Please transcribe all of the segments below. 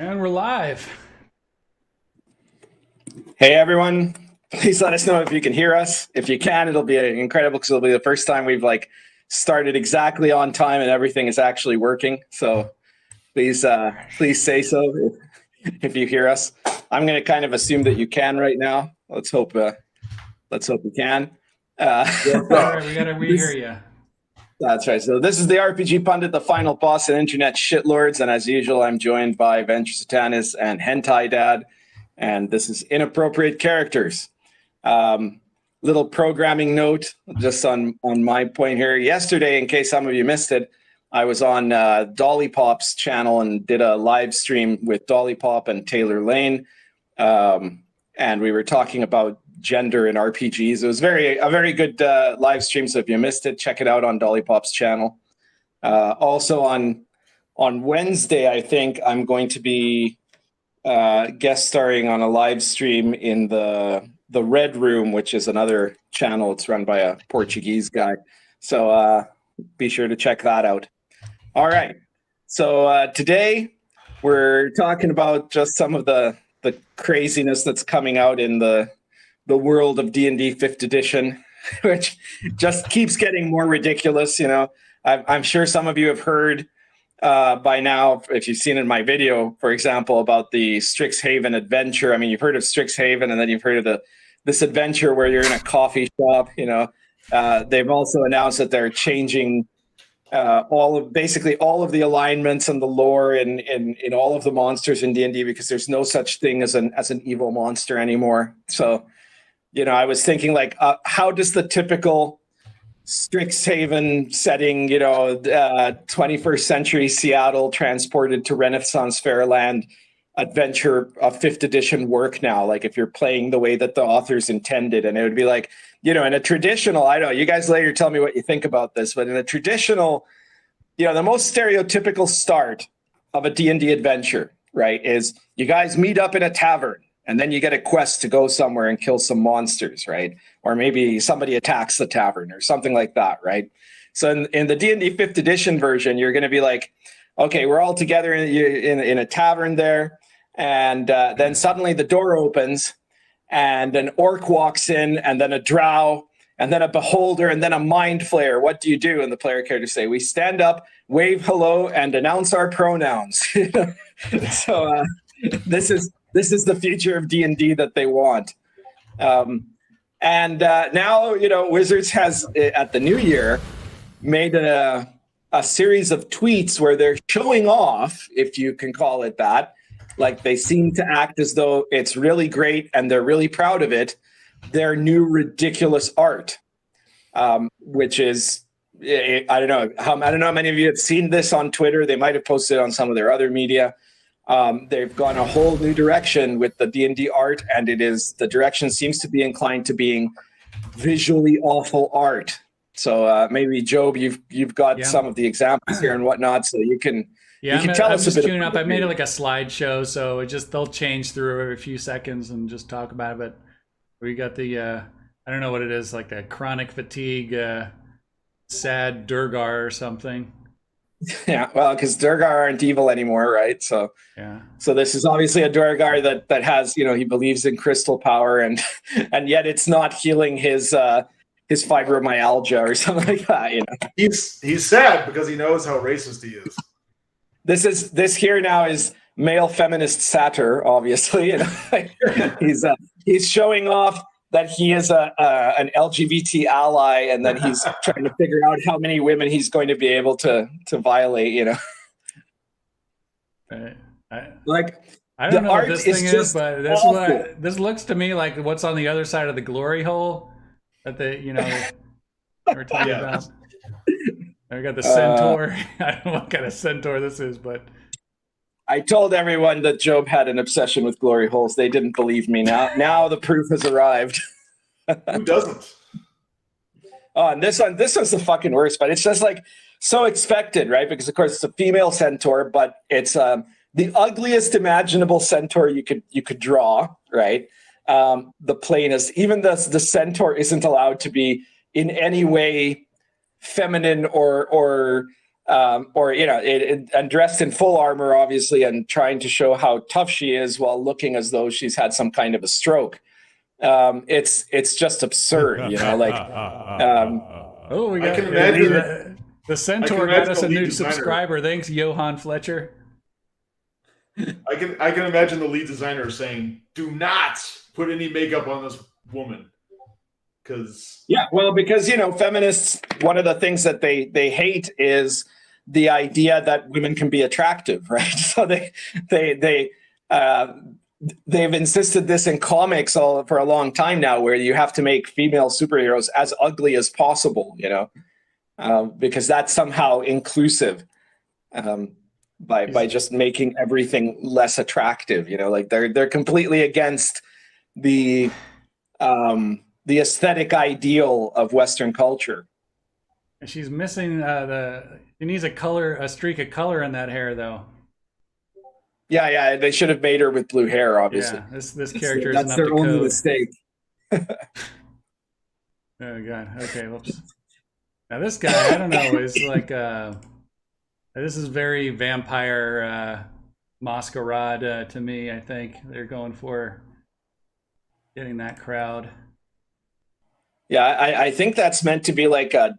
And we're live. Hey everyone, please let us know if you can hear us. If you can, it'll be incredible because it'll be the first time we've started exactly on time and everything is actually working. So please say so if you hear us. I'm going to kind of assume that you can right now. Let's hope you can. All right, we hear you. That's right. So this is the RPG Pundit, the final boss and internet shitlords. And as usual, I'm joined by Venture Satanis and Hentai Dad. And this is Inappropriate Characters. Little programming note just on my point here. Yesterday, in case some of you missed it, I was on Dolly Pop's channel and did a live stream with Dolly Pop and Taylor Lane. And we were talking about gender in RPGs. It was a very good live stream. So if you missed it, check it out on Dolly Pop's channel. Also on Wednesday, I think I'm going to be guest starring on a live stream in the Red Room, which is another channel. It's run by a Portuguese guy. So be sure to check that out. All right. So today we're talking about just some of the craziness that's coming out in the world of D&D 5th edition, which just keeps getting more ridiculous. You know, I'm sure some of you have heard by now, if you've seen in my video, for example, about the Strixhaven adventure. I mean, you've heard of Strixhaven, and then you've heard of this adventure where you're in a coffee shop. You know, they've also announced that they're changing basically all of the alignments and the lore in all of the monsters in D&D, because there's no such thing as an evil monster anymore. So, you know, I was thinking, how does the typical Strixhaven setting, 21st century Seattle transported to Renaissance Fairland adventure of 5th edition work now? Like, if you're playing the way that the authors intended, and it would be like, in a traditional, I don't know, you guys later tell me what you think about this, but in a traditional, the most stereotypical start of a D&D adventure, right, is you guys meet up in a tavern. And then you get a quest to go somewhere and kill some monsters, right? Or maybe somebody attacks the tavern or something like that, right? So in the D&D 5th edition version, you're going to be like, okay, we're all together in a tavern there. And then suddenly the door opens and an orc walks in, and then a drow, and then a beholder, and then a mind flayer. What do you do? And the player characters say, we stand up, wave hello, and announce our pronouns. So this is the future of D&D that they want. And now, Wizards has, at the new year, made a series of tweets where they're showing off, if you can call it that. Like, they seem to act as though it's really great and they're really proud of it, their new ridiculous art, which is, I don't know how many of you have seen this on Twitter. They might have posted on some of their other media. They've gone a whole new direction with the D&D art, and the direction seems to be inclined to being visually awful art. So maybe, Job, you've got some of the examples here and whatnot, so you can tell us a bit. Tuning up. I made it like a slideshow, so they'll change through every few seconds and just talk about it. But we got the I don't know what it is, like a chronic fatigue, sad Durgar or something. Yeah, well, because Durgar aren't evil anymore, right? So yeah. So this is obviously a Durgar that has, he believes in crystal power, and yet it's not healing his fibromyalgia or something like that. He's sad because he knows how racist he is. This here now is male feminist satyr, obviously. He's showing off that he is an LGBT ally, and then he's trying to figure out how many women he's going to be able to violate. I the don't know what art this thing is, but awful. This looks to me like what's on the other side of the glory hole that they we're talking about. I got the centaur. I don't know what kind of centaur this is, but I told everyone that Job had an obsession with glory holes. They didn't believe me. Now the proof has arrived. Who doesn't? Oh, and this one's the fucking worst, but it's just like so expected, right? Because of course it's a female centaur, but it's the ugliest imaginable centaur you could draw, right? The plainest. Even the centaur isn't allowed to be in any way feminine or or and dressed in full armor, obviously, and trying to show how tough she is while looking as though she's had some kind of a stroke. It's just absurd, like. Oh, we got I can imagine the Centaur got us a new subscriber. Thanks, Johan Fletcher. I can imagine the lead designer saying, "Do not put any makeup on this woman," because feminists, one of the things that they hate is the idea that women can be attractive, right? So they've insisted this in comics for a long time now, where you have to make female superheroes as ugly as possible, because that's somehow inclusive, by just making everything less attractive. Like they're completely against the aesthetic ideal of Western culture. She's missing she needs a streak of color in that hair, though. Yeah, they should have made her with blue hair, obviously. Yeah, this character that's is their only mistake. Oh god. Okay, whoops. Now this guy, I don't know, is like this is very vampire masquerade to me. I think they're going for getting that crowd. Yeah, I think that's meant to be like a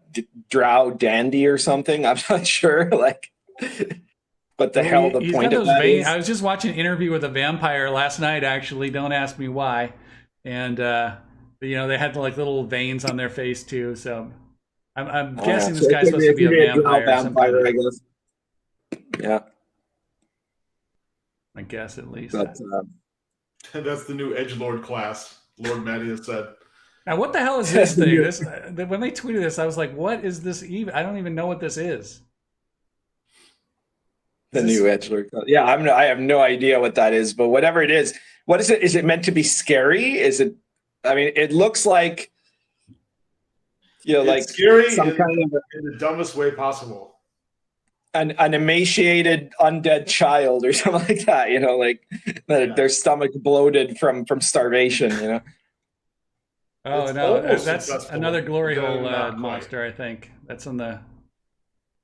drow dandy or something. I'm not sure. Like, what the hell the point of that is. I was just watching an interview with a vampire last night, actually. Don't ask me why. And, they had like little veins on their face too. So I'm guessing this guy's supposed to be a vampire, I guess. Yeah. I guess at least. That's the new edgelord class, Lord Matty has said. Now, what the hell is this thing? When they tweeted this, I was like, what is this even? I don't even know what this is. The new edgelord. Yeah, I have no idea what that is, but whatever it is, what is it? Is it meant to be scary? Is it? I mean, it looks like it's like scary some kind of in the dumbest way possible. An emaciated undead child or something like that. Like their stomach bloated from starvation. Oh no, that's another glory hole monster. I think that's on the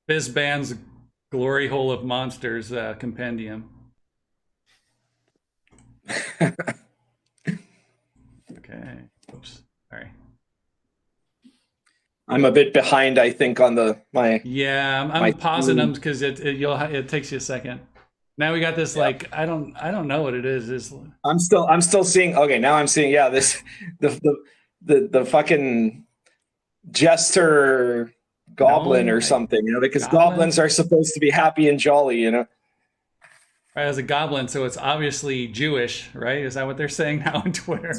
Fizban's Glory Hole of Monsters compendium. Okay. Oops. Sorry. I'm a bit behind, I think, on my. Yeah, I'm pausing them because it takes you a second. Now we got this I don't know what it is. I'm still seeing. Okay, now I'm seeing. Yeah, this the fucking jester goblin or something. Because goblins are supposed to be happy and jolly. Right, as a goblin, so it's obviously Jewish, right? Is that what they're saying now on Twitter?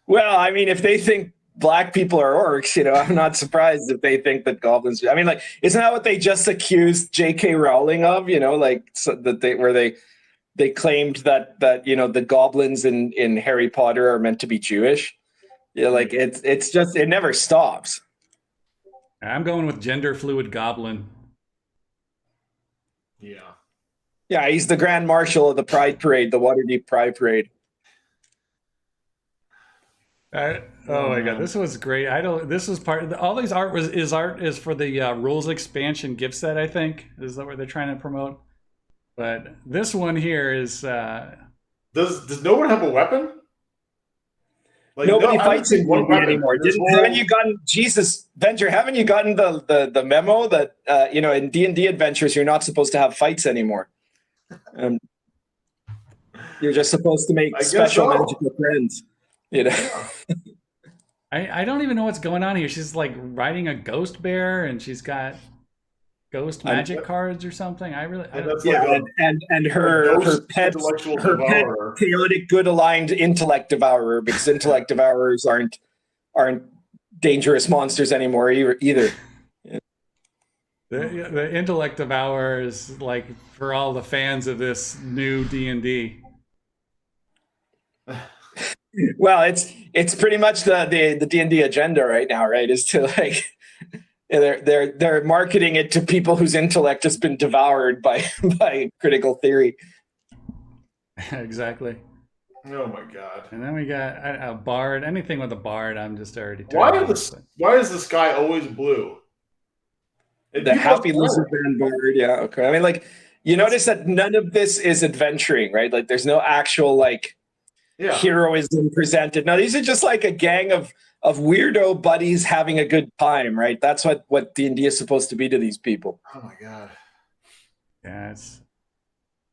Well, I mean, if they think black people are orcs, I'm not surprised if they think that goblins. I mean, like, isn't that what they just accused J.K. Rowling of? That they claimed that the goblins in Harry Potter are meant to be Jewish. Yeah, like it's just it never stops. I'm going with gender fluid goblin. Yeah. Yeah, he's the Grand Marshal of the Pride Parade, the Waterdeep Pride Parade. Oh my god, this was great. This was part of all these art is for the rules expansion gift set, I think. Is that what they're trying to promote? But this one here is does no one have a weapon? Like, nobody fights in D&D anymore. Haven't you gotten Venture? Haven't you gotten the memo that in D&D adventures you're not supposed to have fights anymore? You're just supposed to make special magical friends. I don't even know what's going on here. She's like riding a ghost bear, and she's got ghost magic cards or something. And her pet chaotic good aligned intellect devourer, because intellect devourers aren't dangerous monsters anymore either. The intellect devourer is like for all the fans of this new D&D. Well, it's pretty much the D&D agenda right now, right? Is to like they're marketing it to people whose intellect has been devoured by critical theory. Exactly. Oh my god! And then we got a bard. Anything with a bard, I'm just already. Why is the sky always blue? And The people Happy are Loser smart. band board. Yeah. Okay. I mean, like, you notice that none of this is adventuring, right? Like, there's no actual like Yeah. heroism presented. No, these are just like a gang of weirdo buddies having a good time, right? That's what D&D is supposed to be to these people. Oh my god. Yeah,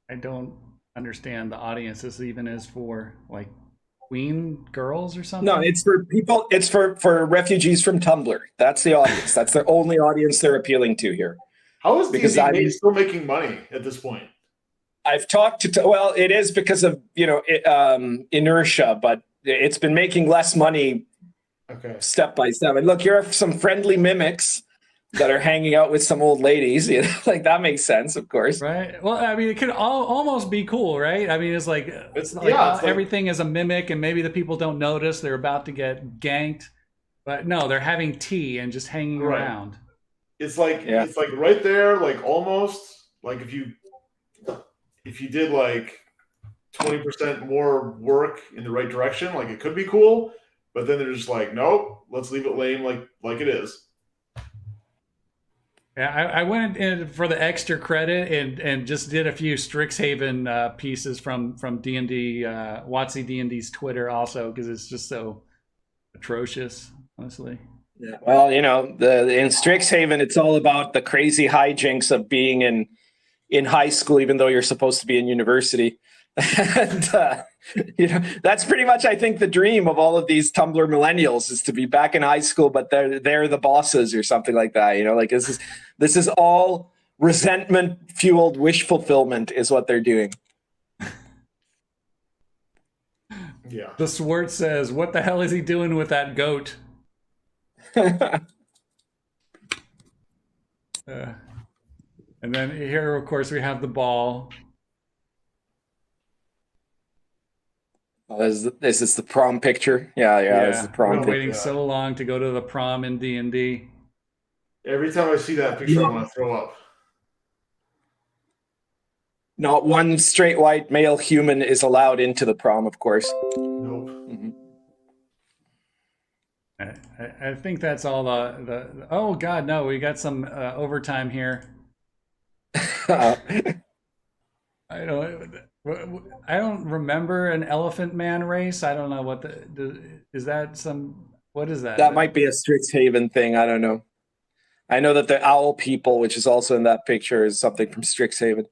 I don't understand the audience this even is for, like, queen girls or something. No, it's for people. It's for refugees from Tumblr. That's the audience. That's the only audience they're appealing to here. How is Because D&D still making money at this point? I've talked to, well, it is because of, inertia, but it's been making less money step by step. And look, here are some friendly mimics that are hanging out with some old ladies. You know, like, that makes sense, of course. Right. Well, I mean, it could almost be cool, right? I mean, it's like everything is a mimic, and maybe the people don't notice they're about to get ganked, but no, they're having tea and just hanging around. It's like it's like right there, like almost like if you did like 20% more work in the right direction, like it could be cool. But then they're just like, nope, let's leave it lame like it is. Yeah, I went in for the extra credit and just did a few Strixhaven pieces from D&D, WotC D&D's Twitter also, because it's just so atrocious, honestly. Yeah. Well, in Strixhaven, it's all about the crazy hijinks of being in high school, even though you're supposed to be in university. And that's pretty much, I think, the dream of all of these Tumblr millennials is to be back in high school, but they're the bosses or something like that. Like, this is all resentment fueled wish fulfillment is what they're doing. Yeah. The Swart says, "What the hell is he doing with that goat?" And then here, of course, we have the ball. This is the prom picture. Yeah. This is the prom We're picture. waiting so long to go to the prom in D&D. Every time I see that picture, I want to throw up. Not one straight white male human is allowed into the prom, of course. Nope. Mm-hmm. I think that's all the oh god, no, we got some overtime here. I don't remember an elephant man race. I don't know what is that what is that? That might be a Strixhaven thing. I don't know. I know that the owl people, which is also in that picture, is something from Strixhaven.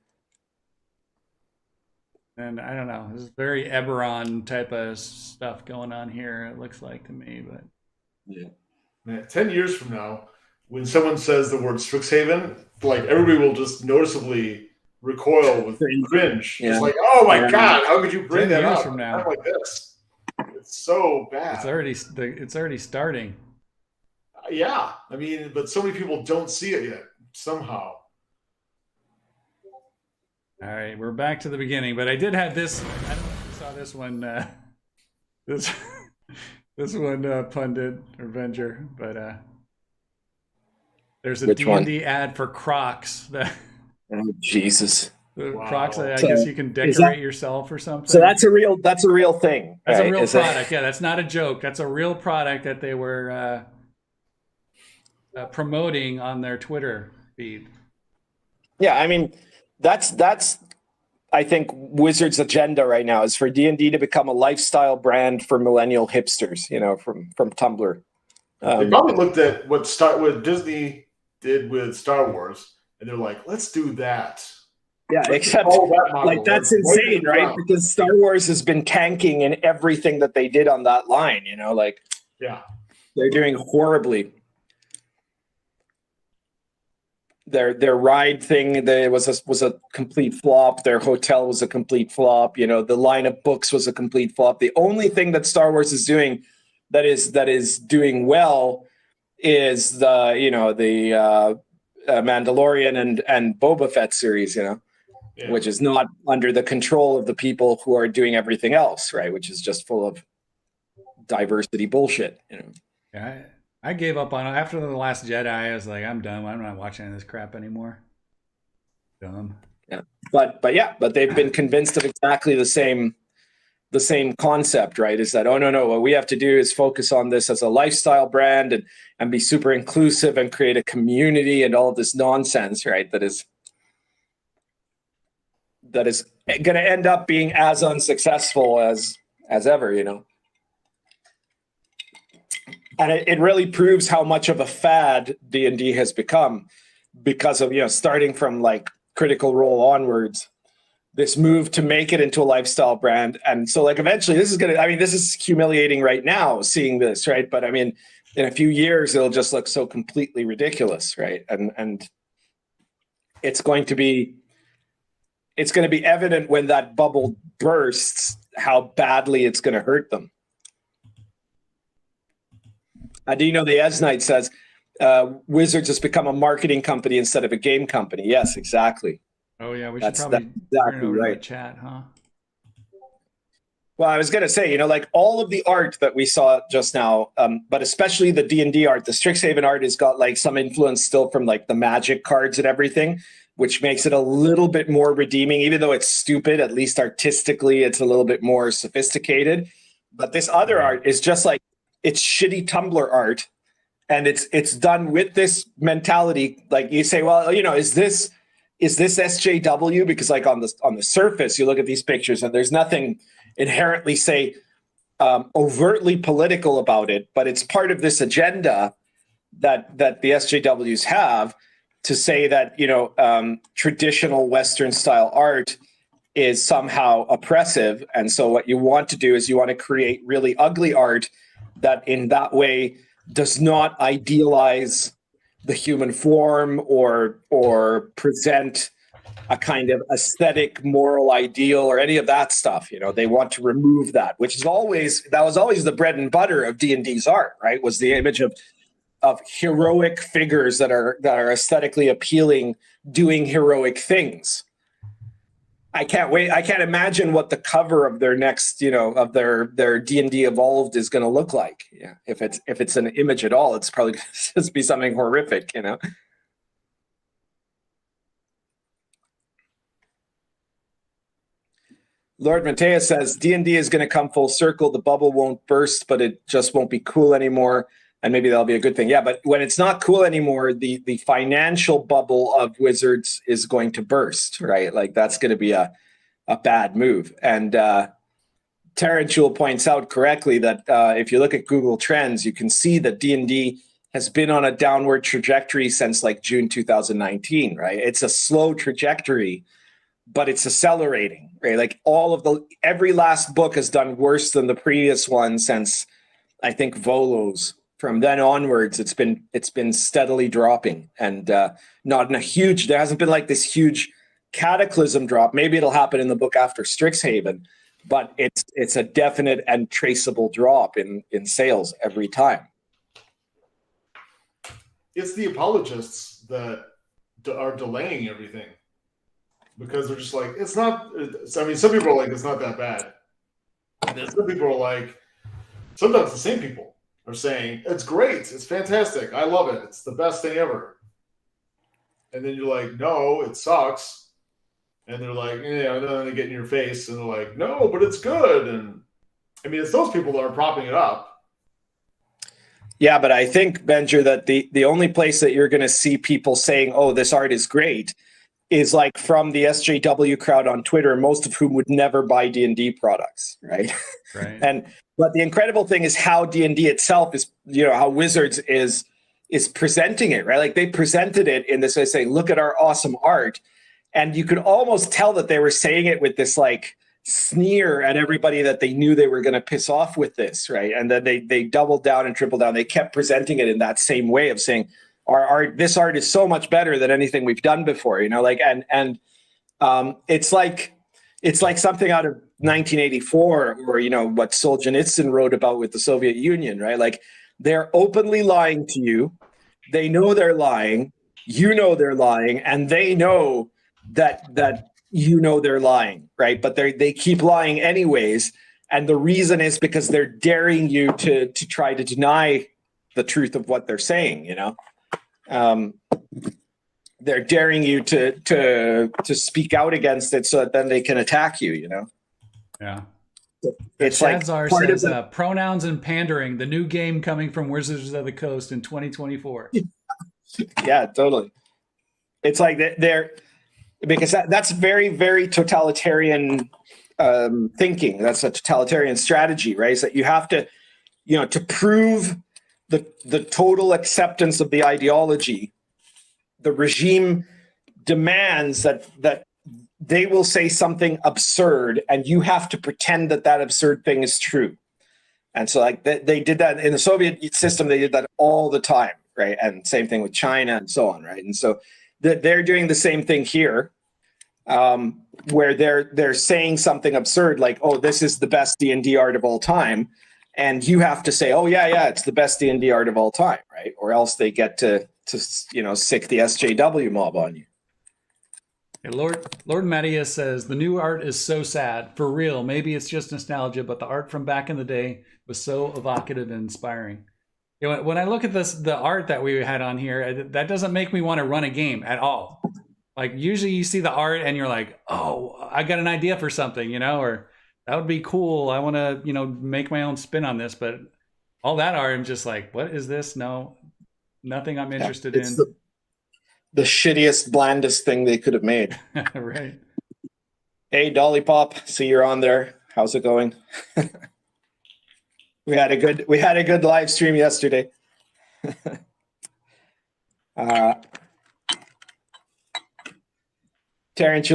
And I don't know. There's very Eberron type of stuff going on here, it looks like to me, but yeah. Man, 10 years from now, when someone says the word Strixhaven, like everybody will just noticeably recoil with cringe. Yeah. It's like, oh my god, how could you bring that up from now? Not like this. It's so bad. It's already starting. Yeah, I mean, but so many people don't see it yet somehow. All right, we're back to the beginning, but I did have this. I don't know if you saw this one. This one, pundit or Venger, but there's a D&D ad for Crocs. Oh Jesus! Wow. Crocs. I guess you can decorate yourself or something. So that's a real thing. That's right? a real product. Yeah, that's not a joke. That's a real product that they were promoting on their Twitter feed. Yeah, I mean, that's I think Wizards' agenda right now is for D&D to become a lifestyle brand for millennial hipsters. From Tumblr. They probably looked at what Disney did with Star Wars, and they're like, "Let's do that." Yeah, except like that's insane, right? Because Star Wars has been tanking in everything that they did on that line. Yeah, they're doing horribly. Their ride thing was a complete flop. Their hotel was a complete flop. The line of books was a complete flop. The only thing that Star Wars is doing that is doing well is the Mandalorian and Boba Fett series. Which is not under the control of the people who are doing everything else, right? Which is just full of diversity bullshit. Yeah. I gave up on it after The Last Jedi. I was like, I'm done. I'm not watching any of this crap anymore. Dumb. Yeah, but they've been convinced of exactly the same the same concept, right? Is that, oh, no, what we have to do is focus on this as a lifestyle brand and be super inclusive and create a community and all of this nonsense, right? That is going to end up being as unsuccessful as ever, you know? And it really proves how much of a fad D&D has become because of, you know, starting from like Critical Role onwards, this move to make it into a lifestyle brand. And so like eventually this is humiliating right now seeing this, right? But I mean, in a few years, it'll just look so completely ridiculous, right? And it's going to be evident when that bubble bursts how badly it's going to hurt them. Dino the Esnite says, Wizards has become a marketing company instead of a game company. Yes, exactly. Oh yeah, we should That's probably exactly turn it over right. to chat, huh? Well, I was going to say, you know, like all of the art that we saw just now, but especially the D&D art, the Strixhaven art has got like some influence still from like the Magic cards and everything, which makes it a little bit more redeeming, even though it's stupid, at least artistically, it's a little bit more sophisticated. But this other art is just like, it's shitty Tumblr art. And it's done with this mentality. Like you say, well, you know, is this SJW? Because like on the surface, you look at these pictures and there's nothing inherently say overtly political about it, but it's part of this agenda that the SJWs have to say that, you know, traditional Western style art is somehow oppressive. And so what you want to do is you want to create really ugly art that in that way does not idealize the human form or present a kind of aesthetic moral ideal or any of that stuff. You know, they want to remove that, which is that was always the bread and butter of D&D's art, right? Was the image of heroic figures that are aesthetically appealing, doing heroic things. I can't wait. I can't imagine what the cover of their next, you know, of their D&D Evolved is going to look like. Yeah, if it's an image at all, it's probably going to just be something horrific, you know. Lord Matthias says D&D is going to come full circle. The bubble won't burst, but it just won't be cool anymore. And maybe that'll be a good thing. Yeah, but when it's not cool anymore, the financial bubble of Wizards is going to burst, right? Like that's going to be a bad move. And Tarantula points out correctly that if you look at Google Trends, you can see that D&D has been on a downward trajectory since like June 2019, right? It's a slow trajectory, but it's accelerating, right? Like every last book has done worse than the previous one since I think Volos. From then onwards, it's been steadily dropping, and not in a huge. There hasn't been like this huge cataclysm drop. Maybe it'll happen in the book after Strixhaven, but it's a definite and traceable drop in sales every time. It's the apologists that are delaying everything because they're just like, it's not. I mean, some people are like, it's not that bad, and then some people are like, sometimes the same people are saying, it's great, it's fantastic, I love it, it's the best thing ever. And then you're like, no, it sucks. And they're like, yeah, and then they get in your face and they're like, no, but it's good. And I mean, it's those people that are propping it up. Yeah, but I think, Benjer, that the only place that you're going to see people saying, oh, this art is great, is like from the SJW crowd on Twitter, most of whom would never buy D&D products, right? Right. But the incredible thing is how D&D itself is, you know, how Wizards is presenting it, right? Like they presented it in this way, saying, look at our awesome art. And you could almost tell that they were saying it with this like sneer at everybody that they knew they were going to piss off with this, right? And then they doubled down and tripled down. They kept presenting it in that same way of saying, this art is so much better than anything we've done before, you know, like, and it's like something out of 1984, or, you know, what Solzhenitsyn wrote about with the Soviet Union, right? Like they're openly lying to you. They know they're lying. You know they're lying, and they know that you know they're lying, right? But they keep lying anyways. And the reason is because they're daring you to try to deny the truth of what they're saying, you know? They're daring you to speak out against it so that then they can attack you, you know? Yeah. It's like Shadzar part of says, pronouns and pandering, the new game coming from Wizards of the Coast in 2024. Yeah, totally. It's like they're because that's very, very totalitarian thinking. That's a totalitarian strategy, right? Is that you have to, to prove the total acceptance of the ideology, the regime demands that they will say something absurd, and you have to pretend that absurd thing is true. And so, like they did that in the Soviet system. They did that all the time, right? And same thing with China and so on, right? And so they're doing the same thing here, where they're saying something absurd like, "Oh, this is the best D&D art of all time," and you have to say, "Oh, yeah, it's the best D&D art of all time," right? Or else they get to sick the SJW mob on you. Yeah, Lord Mattias says, the new art is so sad. For real, maybe it's just nostalgia, but the art from back in the day was so evocative and inspiring. When I look at the art that we had on here, that doesn't make me want to run a game at all. Like, usually you see the art and you're like, oh, I got an idea for something, or that would be cool. I want to, make my own spin on this. But all that art, I'm just like, what is this? No, nothing I'm interested in. The shittiest, blandest thing they could have made. Right. Hey, Dolly Pop, see you're on there. How's it going? We had a good live stream yesterday. Terrence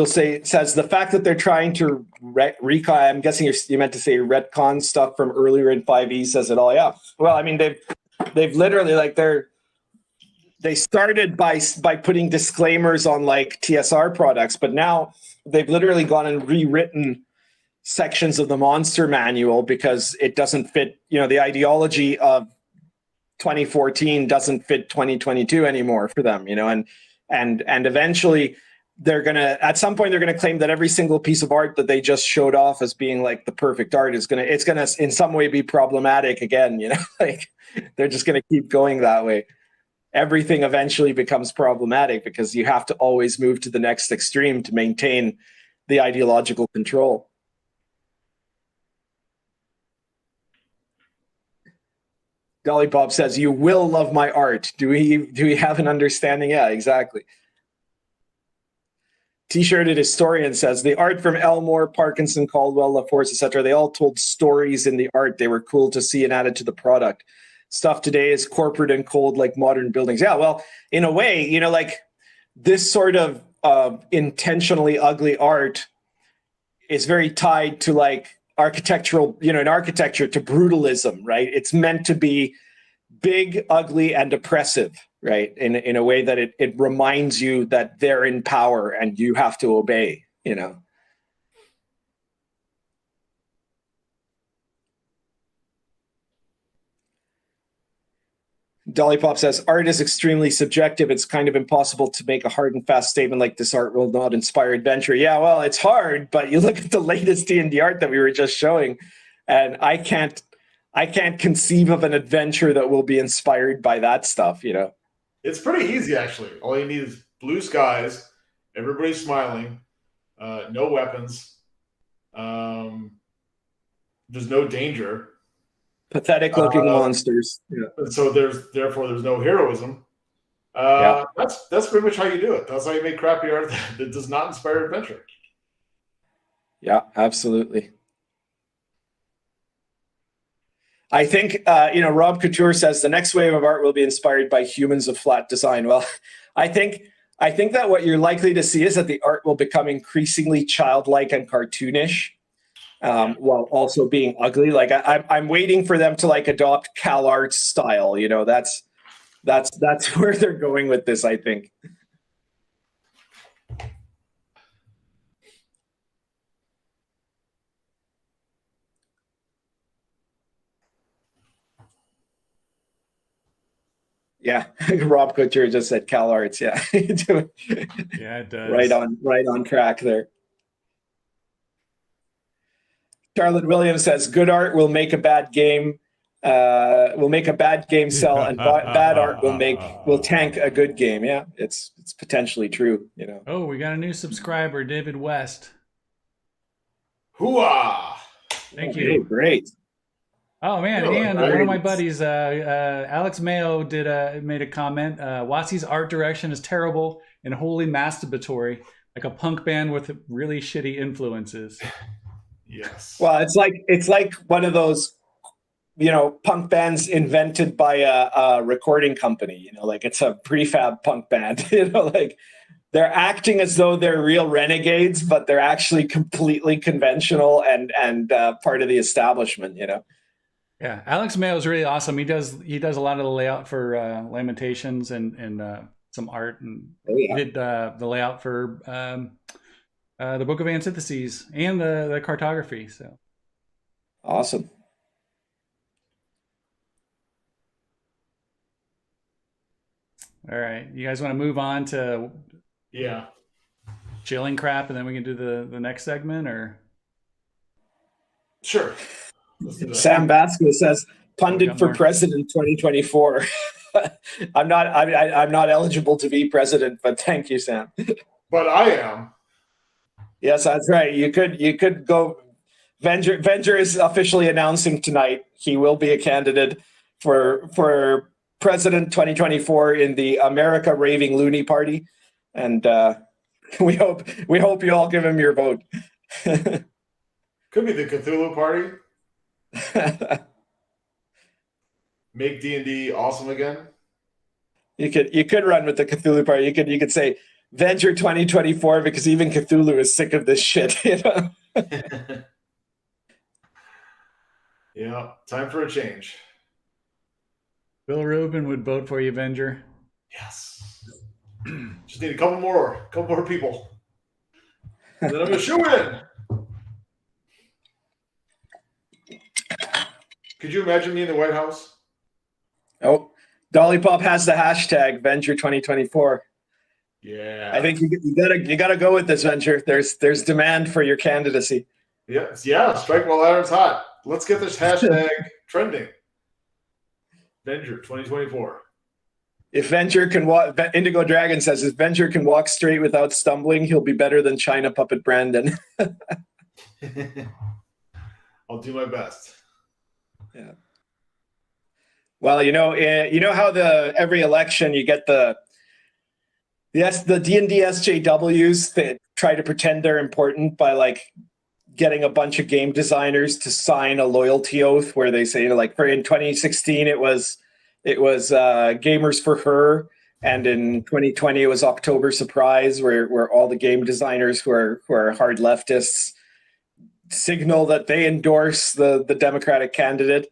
says the fact that they're trying to recon. I'm guessing you meant to say retcon stuff from earlier in 5e says it all. Yeah. Well, I mean they've literally they started by putting disclaimers on like TSR products, but now they've literally gone and rewritten sections of the monster manual because it doesn't fit, the ideology of 2014 doesn't fit 2022 anymore for them, and eventually at some point they're gonna claim that every single piece of art that they just showed off as being like the perfect art it's gonna in some way be problematic again, like they're just gonna keep going that way. Everything eventually becomes problematic because you have to always move to the next extreme to maintain the ideological control. Dolly Pop says, "You will love my art." Do we have an understanding? Yeah, exactly. T-shirted historian says, "The art from Elmore, Parkinson, Caldwell, LaForce, etc. They all told stories in the art. They were cool to see and added to the product. Stuff today is corporate and cold like modern buildings." Yeah, well, in a way, like this sort of intentionally ugly art is very tied to like architectural, in architecture to brutalism, right? It's meant to be big, ugly, and oppressive, right? In a way that it reminds you that they're in power and you have to obey, Dolly Pop says, art is extremely subjective. It's kind of impossible to make a hard and fast statement like this art will not inspire adventure. Yeah, well, it's hard, but you look at the latest D&D art that we were just showing, and I can't conceive of an adventure that will be inspired by that stuff, It's pretty easy, actually. All you need is blue skies, everybody smiling, no weapons, there's no danger. Pathetic looking monsters. Yeah. And so therefore there's no heroism. That's pretty much how you do it. That's how you make crappy art that does not inspire adventure. Yeah, absolutely. I think Rob Couture says the next wave of art will be inspired by humans of flat design. Well, I think that what you're likely to see is that the art will become increasingly childlike and cartoonish. While also being ugly. Like I'm waiting for them to like adopt CalArts style. That's where they're going with this, I think. Yeah, Rob Couture just said CalArts. Yeah, yeah, it does. Right on track there. Charlotte Williams says, "Good art will make a bad game. Will make a bad game sell, and bad art will tank a good game." Yeah, it's potentially true. Oh, we got a new subscriber, David West. Hooah! Thank you. Great. Oh man, Oh, and nice. one of my buddies, Alex Mayo, made a comment. Watsy's art direction is terrible and wholly masturbatory, like a punk band with really shitty influences. Yes. Well, it's like one of those, punk bands invented by a recording company. Like it's a prefab punk band. Like they're acting as though they're real renegades, but they're actually completely conventional and part of the establishment. Yeah, Alex Mayo is really awesome. He does a lot of the layout for Lamentations and some art, and he did the layout for the Book of Antitheses and the cartography. So awesome. All right, you guys want to move on to chilling crap, and then we can do the next segment, or sure. Sam Basco says pundit for president 2024. I'm not eligible to be president, but thank you, Sam. But I am. Yes, that's right. You could go. Venger is officially announcing tonight he will be a candidate for president 2024 in the America Raving Loony Party, and we hope you all give him your vote. Could be the Cthulhu Party. Make D&D awesome again. You could run with the Cthulhu Party. You could say Venger 2024 because even Cthulhu is sick of this shit. Yeah, time for a change. Bill Rubin would vote for you, Venger. Yes. Just need a couple more people. And then I'm a shoo-in. Could you imagine me in the White House? Oh, Dolly Pop has the hashtag Venger 2024. Yeah. I think you gotta go with this, Venger. There's demand for your candidacy. Yeah. Strike while iron's hot. Let's get this hashtag trending. Venger 2024. If Venger can walk, Indigo Dragon says, if Venger can walk straight without stumbling, he'll be better than China Puppet Brandon. I'll do my best. Yeah. Well, you know how every election you get the D&D SJWs that try to pretend they're important by like getting a bunch of game designers to sign a loyalty oath where they say, like, for in 2016 it was Gamers for Her, and in 2020 it was October Surprise, where all the game designers who are hard leftists signal that they endorse the Democratic candidate.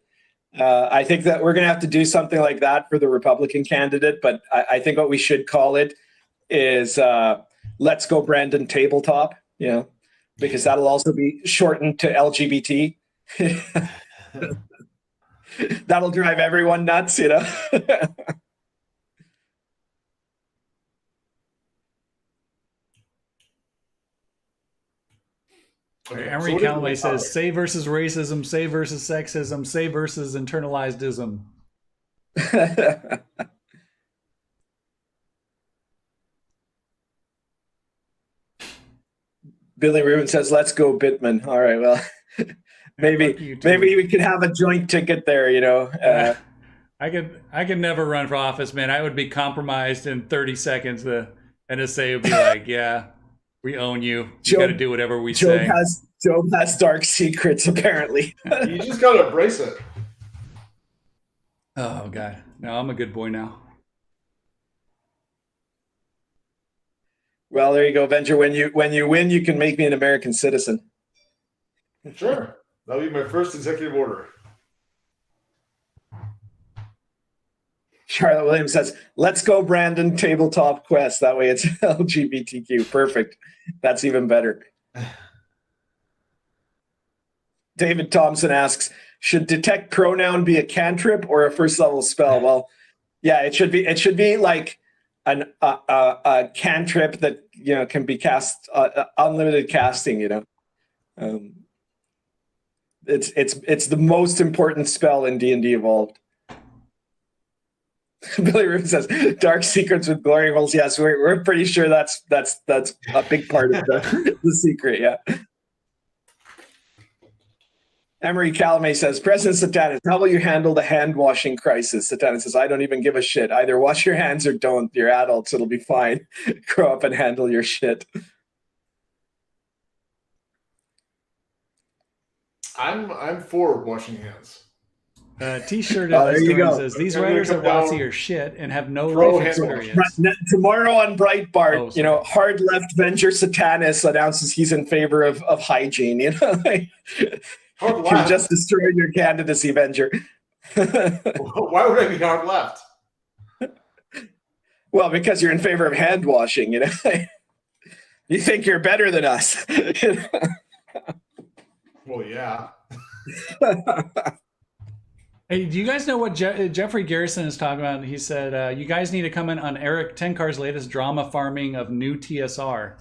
I think that we're going to have to do something like that for the Republican candidate, but I think what we should call it is Let's Go Brandon Tabletop, because that'll also be shortened to LGBT. That'll drive everyone nuts, Okay, Emery Callaway says, say versus racism, say versus sexism, say versus internalizedism. Billy Rubin says, let's go Bittman. All right, well, maybe we could have a joint ticket there, I could never run for office, man. I would be compromised in 30 seconds. The NSA would be like, yeah, we own you. You got to do whatever we say. Joe has dark secrets, apparently. You just got to embrace it. Oh, God. No, I'm a good boy now. Well, there you go, Venger. When you win, you can make me an American citizen. Sure. That'll be my first executive order. Charlotte Williams says, let's go Brandon Tabletop Quest. That way it's LGBTQ. Perfect. That's even better. David Thompson asks, should detect pronoun be a cantrip or a first level spell? Well, yeah, it should be like a cantrip that can be cast, unlimited casting. It's the most important spell in D&D Evolved. Billy Rubin says, dark secrets with glory holes. Yes, we're pretty sure that's a big part of the secret, yeah. Emery Calamay says, President Satanis, how will you handle the hand washing crisis? Satanis says, I don't even give a shit. Either wash your hands or don't. You're adults. It'll be fine. Grow up and handle your shit. I'm for washing hands. T-shirt there you go. says, these writers at WotC are shit and have no Throw life hand experience. Tomorrow on Breitbart, Oh, sorry. hard left Venture Satanis announces he's in favor of hygiene. Hard You're left? just destroying your candidacy, Venture. Why would I be hard left? Well, because you're in favor of hand washing, You think you're better than us. Well, yeah. Hey, do you guys know what Jeffrey Garrison is talking about? He said, you guys need to comment on Eric Tenkar's latest drama farming of new TSR.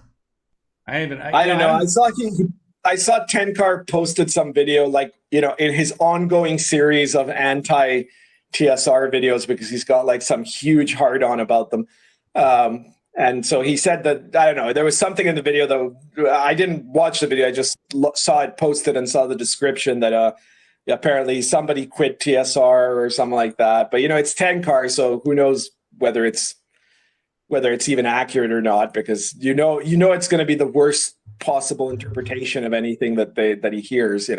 I don't know. I saw Tenkar posted some video, in his ongoing series of anti-TSR videos, because he's got some huge hard on about them. And so he said that, I don't know, there was something in the video, though. I didn't watch the video. I just saw it posted and saw the description that apparently somebody quit TSR or something like that. But, it's Tenkar, so who knows whether it's even accurate or not, because it's going to be the worst possible interpretation of anything that he hears. I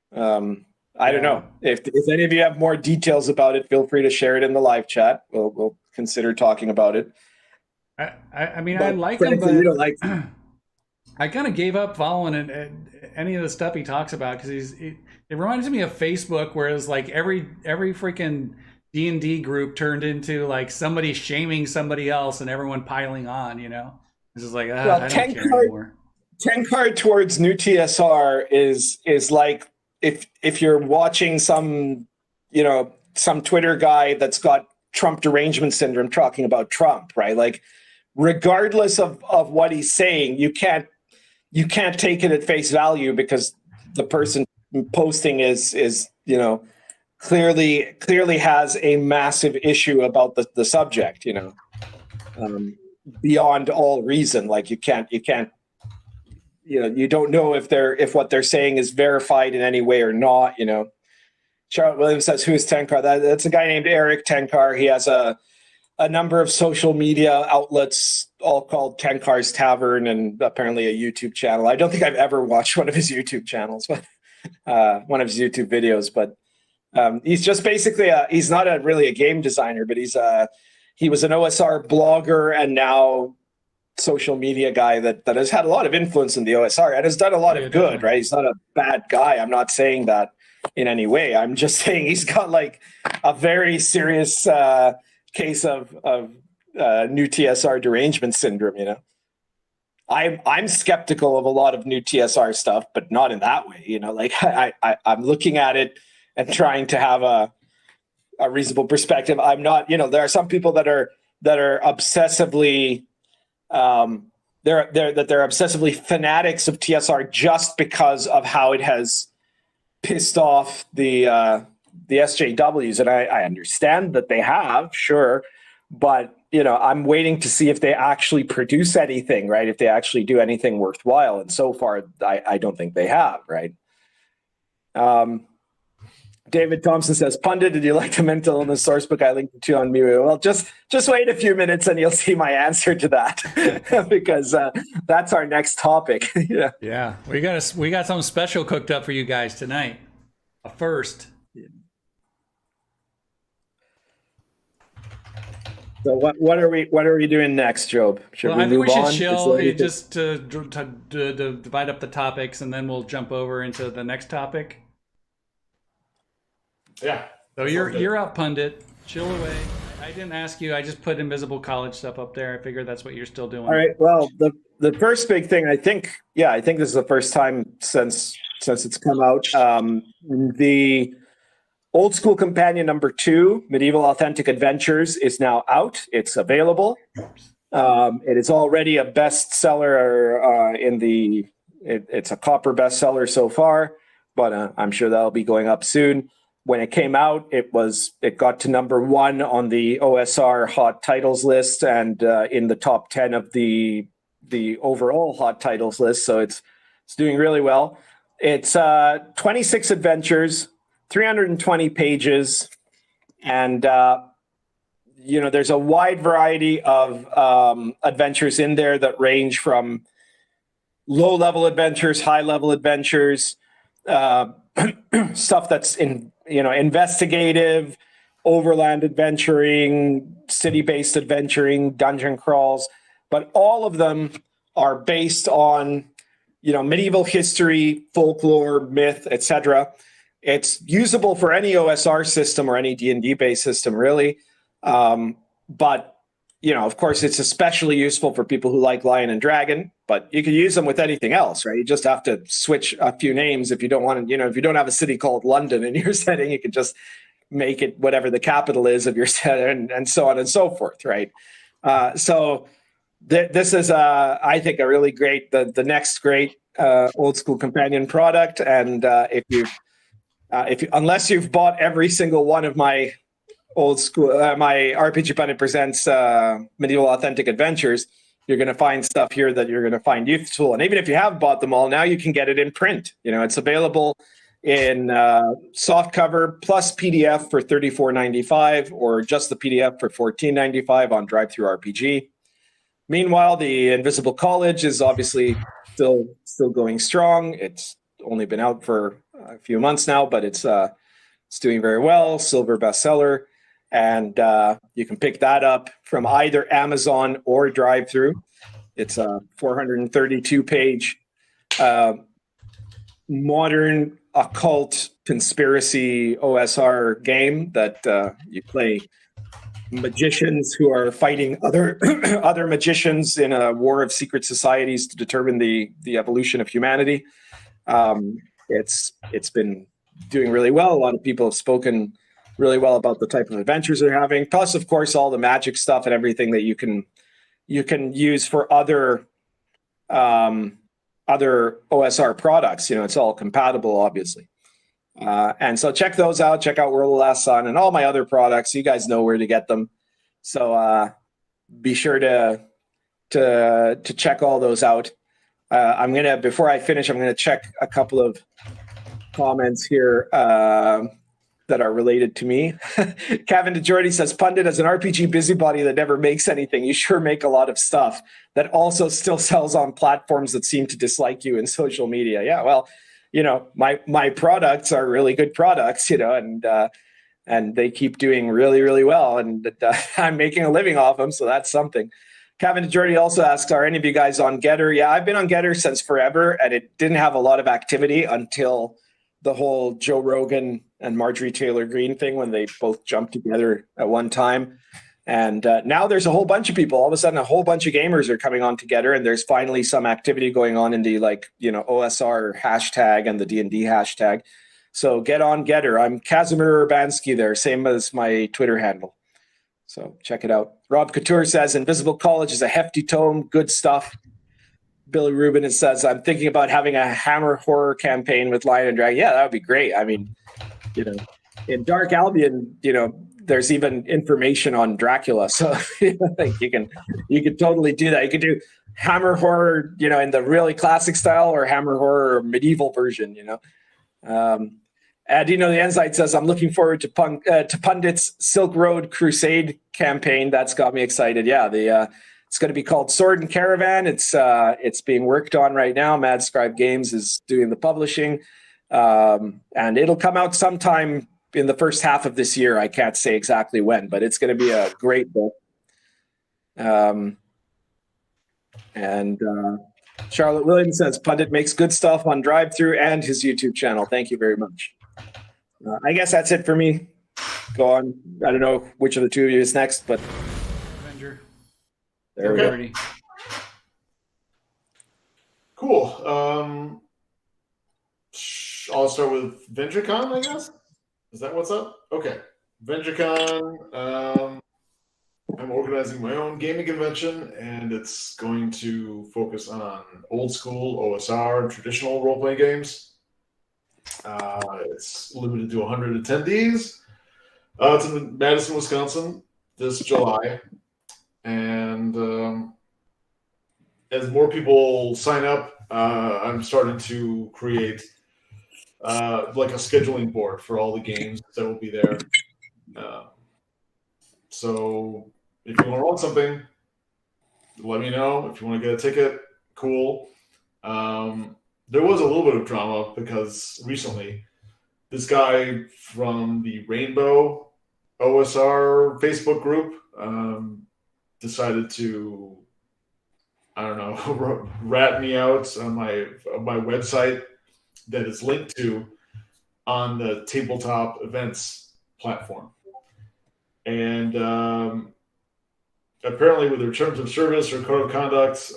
don't know. If any of you have more details about it, feel free to share it in the live chat. We'll consider talking about it. I mean, I like him, but you don't like I kind of gave up following any of the stuff he talks about, because it reminds me of Facebook, where it's like every freaking D&D group turned into somebody shaming somebody else and everyone piling on. It's just like, I don't care anymore. Tenkar towards new TSR is like if you're watching some Twitter guy that's got Trump derangement syndrome talking about Trump, right? Regardless of what he's saying, you can't take it at face value, because the person posting is clearly has a massive issue about the subject, beyond all reason. You don't know if what they're saying is verified in any way or not. Charlotte Williams says, who's Tenkar? That's a guy named Eric Tenkar. He has a number of social media outlets, all called Tenkar's Tavern, and apparently a YouTube channel. I don't think I've ever watched one of his YouTube channels, but one of his YouTube videos. But he's just basically he's not really a game designer, but he was an OSR blogger and now social media guy that has had a lot of influence in the OSR and has done a lot of good, definitely. Right? He's not a bad guy. I'm not saying that in any way. I'm just saying he's got a very serious case of new TSR derangement syndrome. I'm skeptical of a lot of new TSR stuff, but not in that way. I'm looking at it and trying to have a reasonable perspective. I'm not. There are some people that are obsessively they're obsessively fanatics of TSR just because of how it has pissed off the SJWs, and I understand that they have, sure, but I'm waiting to see if they actually produce anything, right? If they actually do anything worthwhile, and so far I don't think they have, right? David Thompson says, Pundit, did you like the mental illness source book I linked to on Miru? Well, just wait a few minutes and you'll see my answer to that, because that's our next topic. Yeah, we got something special cooked up for you guys tonight. A first. So what are we doing next, Job? I think we should chill, just to divide up the topics, and then we'll jump over into the next topic. Yeah. So you're up, Pundit. Chill away. I didn't ask you. I just put Invisible College stuff up there. I figured that's what you're still doing. All right. Well, the first big thing, I think this is the first time since it's come out. The Old School Companion #2, Medieval Authentic Adventures, is now out. It's available. It is already a bestseller it's a copper bestseller so far, but I'm sure that'll be going up soon. When it came out, it got to #1 on the OSR hot titles list and in the top 10 of the overall hot titles list. So it's doing really well. It's 26 adventures, 320 pages, and there's a wide variety of adventures in there that range from low-level adventures, high-level adventures, stuff that's investigative, overland adventuring, city-based adventuring, dungeon crawls, but all of them are based on medieval history, folklore, myth, etc. It's usable for any OSR system or any D&D based system, really. But of course, it's especially useful for people who like Lion and Dragon. But you can use them with anything else, right? You just have to switch a few names if you don't want to. If you don't have a city called London in your setting, you can just make it whatever the capital is of your set, and so on and so forth, right? This is, I think, a really great, the next great old school companion product. And unless you've bought every single one of my old school, my RPG Pundit Presents Medieval Authentic Adventures, you're going to find stuff here that you're going to find useful. And even if you have bought them all, now you can get it in print. It's available in softcover plus PDF for $34.95, or just the PDF for $14.95 on Drive-Thru RPG. Meanwhile, the Invisible College is obviously still going strong. It's only been out for a few months now, but it's doing very well. Silver bestseller, and you can pick that up from either Amazon or Drive-Thru. It's a 432-page modern occult conspiracy OSR game that you play magicians who are fighting other magicians in a war of secret societies to determine the evolution of humanity. It's been doing really well. A lot of people have spoken really well about the type of adventures they're having. Plus, of course, all the magic stuff and everything that you can use for other OSR products. It's all compatible, obviously. And so check those out. Check out World of the Last Sun and all my other products. You guys know where to get them. So be sure to check all those out. Before I finish, I'm gonna check a couple of comments here that are related to me. Kevin DeJordy says, Pundit, as an RPG busybody that never makes anything, you sure make a lot of stuff that also still sells on platforms that seem to dislike you in social media. Yeah, well, my products are really good products, and they keep doing really, really well, and I'm making a living off them, so that's something. Kevin DeJordy also asks, are any of you guys on Getter? Yeah, I've been on Getter since forever, and it didn't have a lot of activity until the whole Joe Rogan and Marjorie Taylor Greene thing, when they both jumped together at one time. And now there's a whole bunch of people. All of a sudden, a whole bunch of gamers are coming on together, and there's finally some activity going on in the OSR hashtag and the D&D hashtag. So get on Getter. I'm Casimir Urbanski there, same as my Twitter handle. So check it out. Rob Couture says, Invisible College is a hefty tome, good stuff. Billy Rubin says, I'm thinking about having a Hammer horror campaign with Lion and Dragon. Yeah, that would be great. I mean, in Dark Albion, there's even information on Dracula. So I think you can totally do that. You could do Hammer horror, in the really classic style, or Hammer horror medieval version, And the Ensight says, I'm looking forward to Pundit's Silk Road Crusade campaign. That's got me excited. Yeah, it's going to be called Sword and Caravan. It's being worked on right now. Mad Scribe Games is doing the publishing, and it'll come out sometime in the first half of this year. I can't say exactly when, but it's going to be a great book. And Charlotte Williams says, Pundit makes good stuff on Drive-Thru and his YouTube channel. Thank you very much. I guess that's it for me. Go on. I don't know which of the two of you is next, but Avenger. There we go. Cool. I'll start with VentureCon, I guess. Is that what's up? Okay. VentureCon. I'm organizing my own gaming convention, and it's going to focus on old school OSR and traditional role-playing games. It's limited to 100 attendees. It's in Madison, Wisconsin this July. And as more people sign up, I'm starting to create like a scheduling board for all the games that will be there. So if you want to run something, let me know. If you want to get a ticket, cool. There was a little bit of drama because recently this guy from the Rainbow OSR Facebook group decided to, I don't know, rat me out on my website that is linked to on the tabletop events platform. And apparently with their terms of service or code of conduct,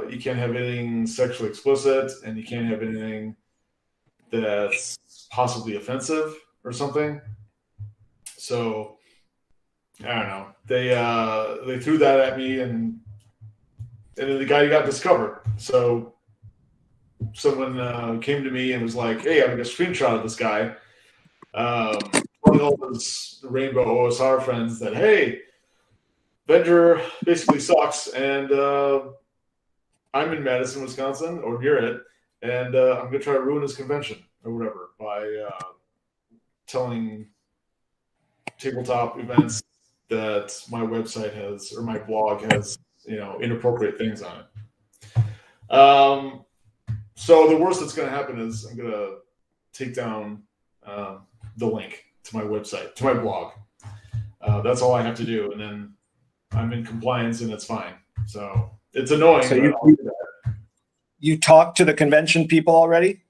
you can't have anything sexually explicit, and you can't have anything that's possibly offensive or something. So I don't know. They threw that at me, and then the guy got discovered. So someone came to me and was like, "Hey, I got a screenshot of this guy." Telling all his Rainbow OSR friends that, hey, Venger basically sucks, and I'm in Madison, Wisconsin, or near it, and I'm going to try to ruin his convention or whatever by telling tabletop events that my website has, or my blog has, inappropriate things on it. So the worst that's going to happen is I'm going to take down the link to my website, to my blog. That's all I have to do, and then I'm in compliance, and it's fine. So it's annoying. So you talked to the convention people already?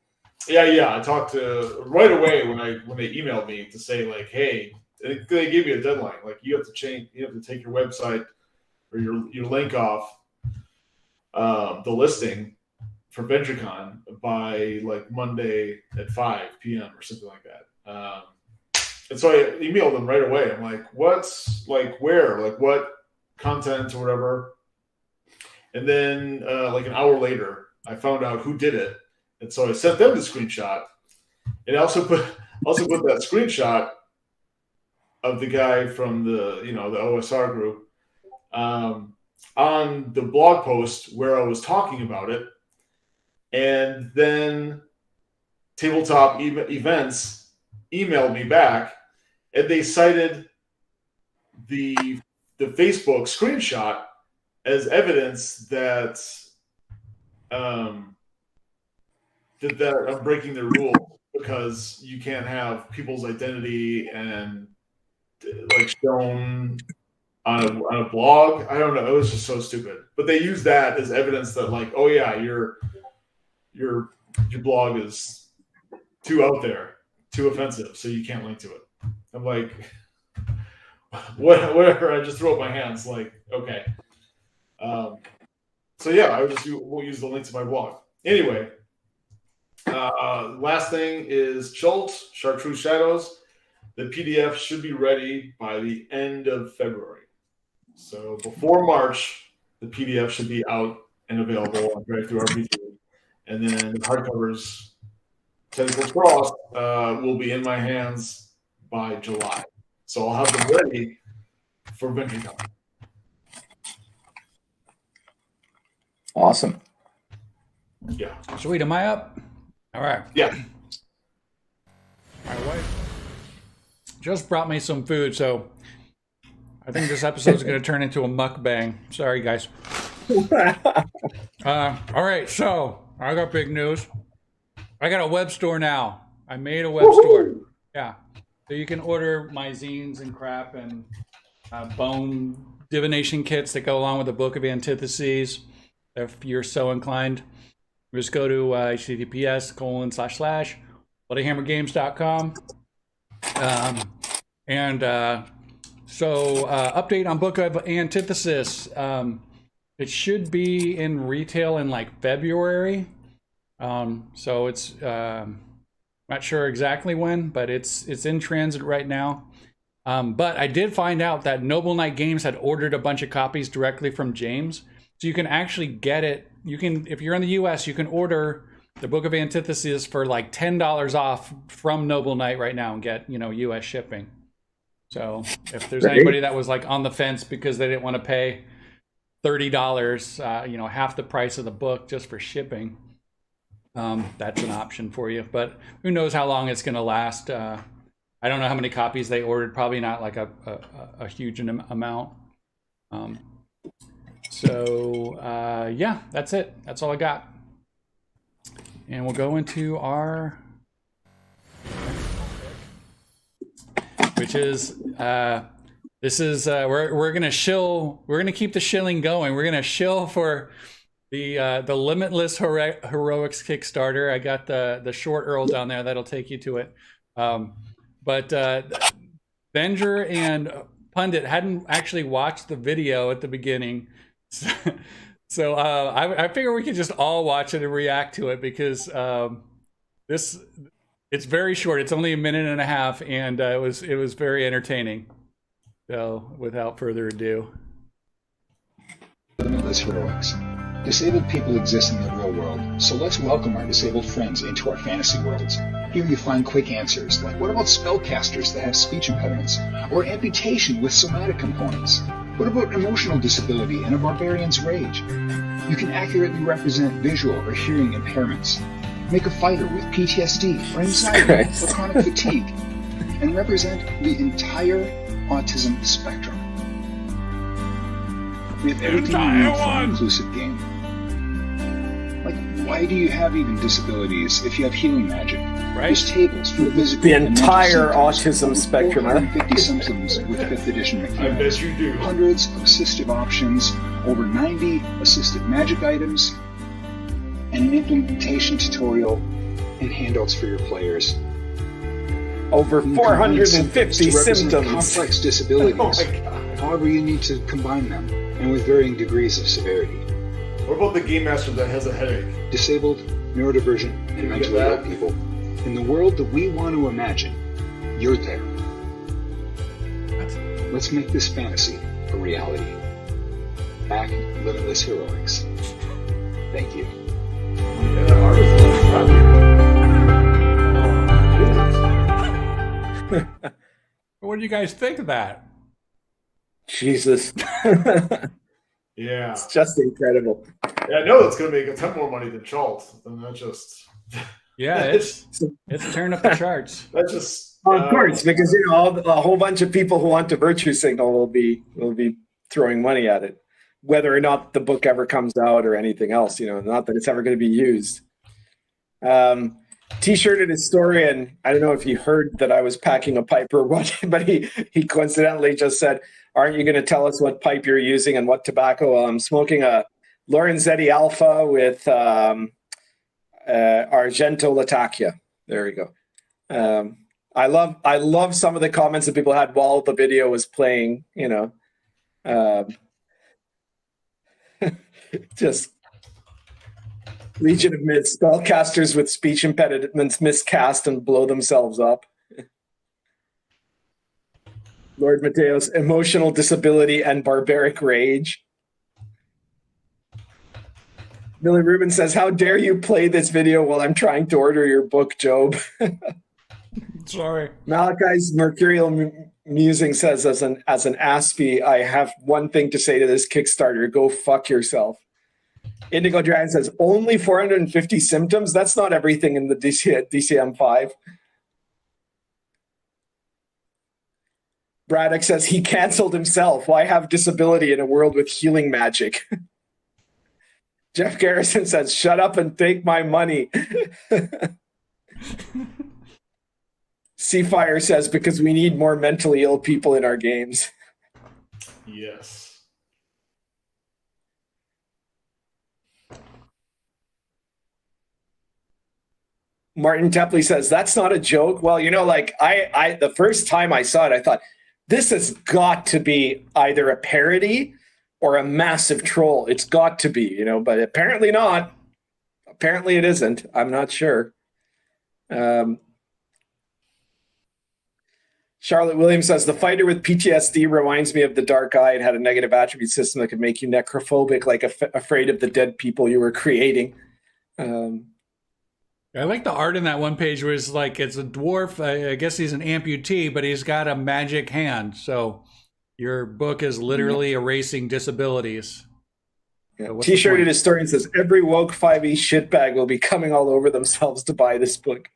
Yeah. I talked to right away when they emailed me to say like, hey, they give you a deadline. Like you have to take your website or your link off the listing for VentureCon by like Monday at 5 p.m. or something like that. And so I emailed them right away. I'm like, what's like where? Like what content or whatever? And then like an hour later, I found out who did it. And so I sent them the screenshot. And I also put that screenshot of the guy from the OSR group on the blog post where I was talking about it. And then Tabletop Events emailed me back, and they cited the Facebook screenshot as evidence that that I'm breaking the rule because you can't have people's identity and like shown on a blog. I don't know. It was just so stupid. But they use that as evidence that like, oh yeah, your blog is too out there, too offensive, so you can't link to it. I'm like, whatever. I just throw up my hands like, okay. So yeah, we'll use the link to my blog. Anyway, last thing is Schultz, Chartreuse Shadows. The PDF should be ready by the end of February. So before March, the PDF should be out and available on Drive Through RPG. And then the hardcovers, Tentacles Cross, will be in my hands by July. So I'll have them ready for VentureCon. Awesome. Yeah. Sweet. Am I up? All right. Yeah. My wife just brought me some food, so I think this episode is going to turn into a mukbang. Sorry, guys. All right, so I got big news. I got a web store now. I made a web store. Yeah. So you can order my zines and crap and bone divination kits that go along with the Book of Antitheses if you're so inclined. Just go to https://bloodyhammergames.com. So update on Book of Antithesis. It should be in retail in like February. So it's not sure exactly when, but it's in transit right now. But I did find out that Noble Knight Games had ordered a bunch of copies directly from James. So you can actually get it. You can, if you're in the US, you can order the Book of Antithesis for like $10 off from Noble Knight right now and get, US shipping. So if there's anybody that was like on the fence because they didn't want to pay $30, half the price of the book just for shipping, that's an option for you. But who knows how long it's going to last. I don't know how many copies they ordered. Probably not like a huge amount. Yeah, that's it. That's all I got. And we'll go into our, which is, this is, we're going to shill, we're going to keep the shilling going. We're going to shill for the Limitless Heroics Kickstarter. I got the short URL down there. That'll take you to it. But Venger and Pundit hadn't actually watched the video at the beginning. So I figure we could just all watch it and react to it, because it's very short. It's only a minute and a half, and it was very entertaining. So without further ado, Limitless Heroics. Disabled people exist in the real world, so let's welcome our disabled friends into our fantasy worlds. Here you find quick answers, like what about spellcasters that have speech impediments, or amputation with somatic components? What about emotional disability and a barbarian's rage? You can accurately represent visual or hearing impairments. Make a fighter with PTSD or anxiety or chronic fatigue, and represent the entire autism spectrum. We have everything you need for an inclusive game. Like, why do you have even disabilities if you have healing magic? right? There's tables for physical The and mental entire symptoms. autism spectrum. 450 symptoms with 5th edition I mechanics. bet you do. Hundreds of assistive options, over 90 assistive magic items, and an implementation tutorial and handouts for your players. Over You can 450 to represent symptoms. complex disabilities, Oh my god. however you need to combine them, and with varying degrees of severity. What about the game master that has a headache? Disabled, neurodivergent, Can and we mentally get ill that? people. In the world that we want to imagine, you're there. Let's make this fantasy a reality. Back Limitless Heroics. Thank you. Yeah, that artist is fabulous. What do you guys think of that? Jesus. Yeah. It's just incredible. Yeah, I know that's going to make a ton more money than Chalt. And that just... Yeah, it's turned up the charts. That's just... Of course, because you know a whole bunch of people who want to virtue signal will be throwing money at it, whether or not the book ever comes out or anything else. You know, not that it's ever going to be used. T-shirted historian. I don't know if you heard that I was packing a pipe or what, but he coincidentally just said, "Aren't you going to tell us what pipe you're using and what tobacco?" I'm smoking a Lorenzetti Alpha with Argento Latacchia. There we go. I love some of the comments that people had while the video was playing. You know, just Legion of Myths, spellcasters with speech impediments miscast and blow themselves up. Lord Mateos, emotional disability and barbaric rage. Billy Rubin says, "How dare you play this video while I'm trying to order your book, Job?" Sorry. Malachi's Mercurial Musing says, as an Aspie, I have one thing to say to this Kickstarter: go fuck yourself. Indigo Dragon says, only 450 symptoms? That's not everything in the DCM5. Braddock says, he canceled himself. Why have disability in a world with healing magic? Jeff Garrison says, shut up and take my money. Seafire says, because we need more mentally ill people in our games. Yes. Martin Tepley says, that's not a joke. Well, you know, like I the first time I saw it, I thought, this has got to be either a parody or a massive troll. It's got to be, you know, but apparently not. Apparently it isn't. I'm not sure. Charlotte Williams says, the fighter with PTSD reminds me of the Dark Eye. It had a negative attribute system that could make you necrophobic, like afraid of the dead people you were creating. I like the art in that one page where it's like it's a dwarf. I guess he's an amputee, but he's got a magic hand. So your book is literally erasing disabilities. Yeah. what's the T-shirted point? historian says every woke 5e shitbag will be coming all over themselves to buy this book.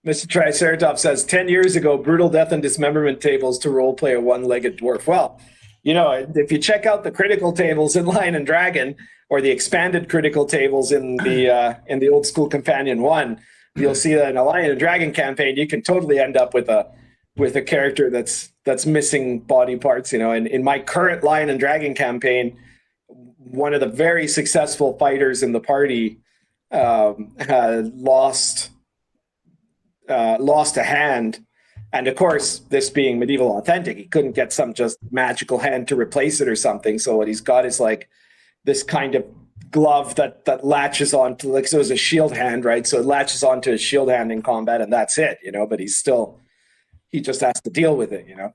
Mr. Triceratops says 10 years ago, brutal death and dismemberment tables to roleplay a one-legged dwarf. Well, you know, if you check out the critical tables in Lion and Dragon, or the expanded critical tables in the old school Companion 1, you'll see that in a Lion and Dragon campaign, you can totally end up with a character that's missing body parts. You know, and in my current Lion and Dragon campaign, one of the very successful fighters in the party had lost a hand. And of course, this being medieval authentic, he couldn't get some just magical hand to replace it or something. So what he's got is like this kind of glove that latches onto, like, so it's a shield hand, right? So it latches onto his shield hand in combat, and that's it, you know. But he just has to deal with it, you know.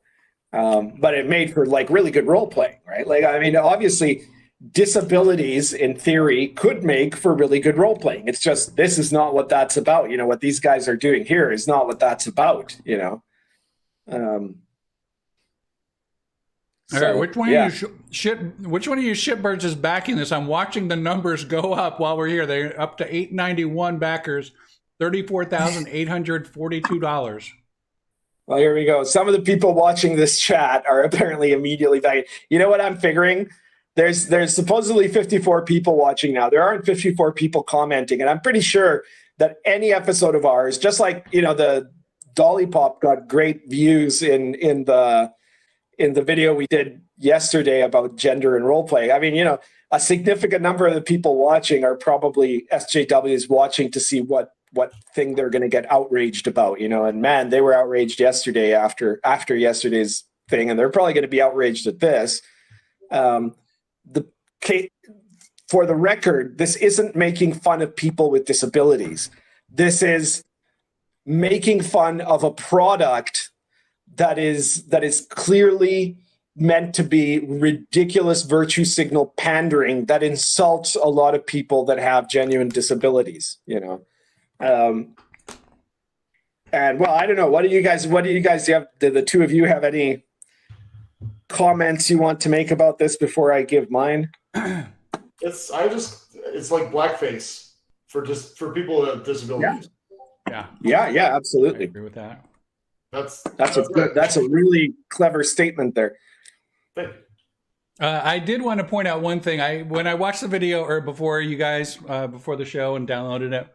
But it made for like really good role playing, right? Like, I mean, obviously, disabilities in theory could make for really good role playing. It's just this is not what that's about. You know, what these guys are doing here is not what that's about. You know. All right, which one of you shitbirds is backing this? I'm watching the numbers go up while we're here. They're up to 891 backers, $34,842. Well, here we go. Some of the people watching this chat are apparently immediately backing. You know what I'm figuring? There's supposedly 54 people watching now. There aren't 54 people commenting, and I'm pretty sure that any episode of ours, just like, you know, the Dolly Pop got great views in the video we did yesterday about gender and role play. I mean, you know, a significant number of the people watching are probably SJWs watching to see what thing they're going to get outraged about, you know. And man, they were outraged yesterday after yesterday's thing, and they're probably going to be outraged at this. For the record, this isn't making fun of people with disabilities. This is making fun of a product that is clearly meant to be ridiculous virtue signal pandering that insults a lot of people that have genuine disabilities, you know. And well, I don't know. What do you guys have? Do the two of you have any comments you want to make about this before I give mine? It's like blackface for people with disabilities. Yeah, absolutely. I agree with that. That's a really clever statement there. I did want to point out one thing. When I watched the video, or before you guys, before the show and downloaded it,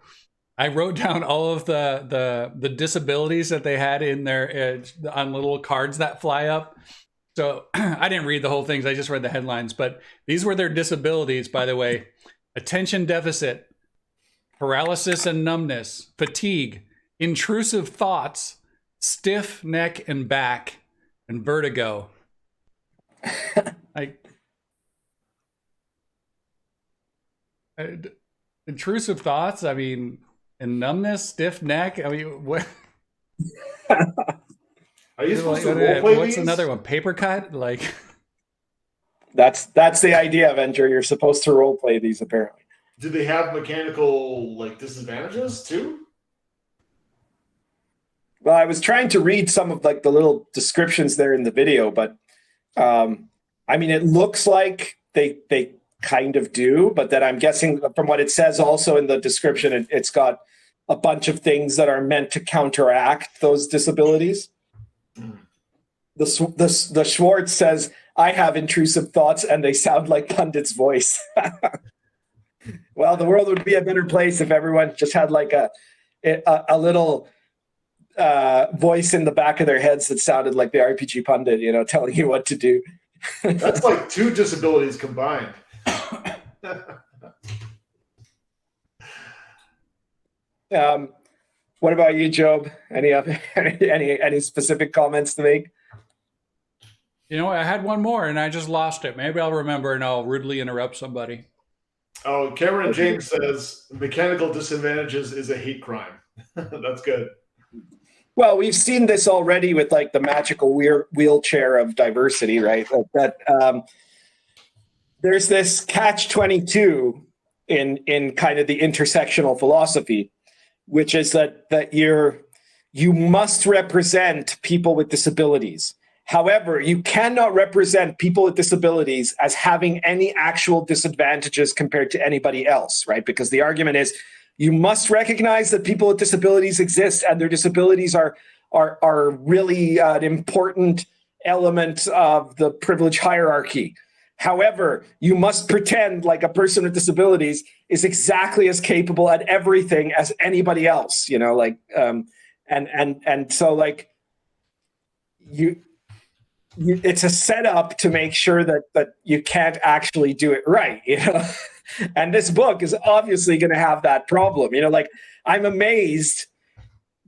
I wrote down all of the disabilities that they had in their on little cards that fly up. So I didn't read the whole things. I just read the headlines. But these were their disabilities, by the way: attention deficit, paralysis and numbness, fatigue, intrusive thoughts, stiff neck and back, and vertigo. Intrusive thoughts, I mean, and numbness, stiff neck, I mean, what? Are you supposed to roleplay what's these? another one? Paper cut? Like, That's the idea, Avenger. You're supposed to role play these, apparently. Do they have mechanical disadvantages too? Well, I was trying to read some of the little descriptions there in the video, but I mean, it looks like they kind of do, but then I'm guessing from what it says also in the description, it's got a bunch of things that are meant to counteract those disabilities. The Schwartz says, "I have intrusive thoughts and they sound like Pundit's voice." Well, the world would be a better place if everyone just had like a little voice in the back of their heads that sounded like the RPG Pundit, you know, telling you what to do. That's like two disabilities combined. What about you, Job? Any specific comments to make? you know, I had one more and I just lost it. Maybe I'll remember and I'll rudely interrupt somebody. Oh, Cameron James says mechanical disadvantages is a hate crime. That's good. Well, we've seen this already with like the magical wheelchair of diversity, right? There's this catch-22 in kind of the intersectional philosophy, which is that you must represent people with disabilities. However, you cannot represent people with disabilities as having any actual disadvantages compared to anybody else, right? Because the argument is you must recognize that people with disabilities exist and their disabilities are really an important element of the privilege hierarchy. However, you must pretend like a person with disabilities is exactly as capable at everything as anybody else, you know, like, and so like it's a setup to make sure that you can't actually do it right, you know? And this book is obviously going to have that problem, you know, like I'm amazed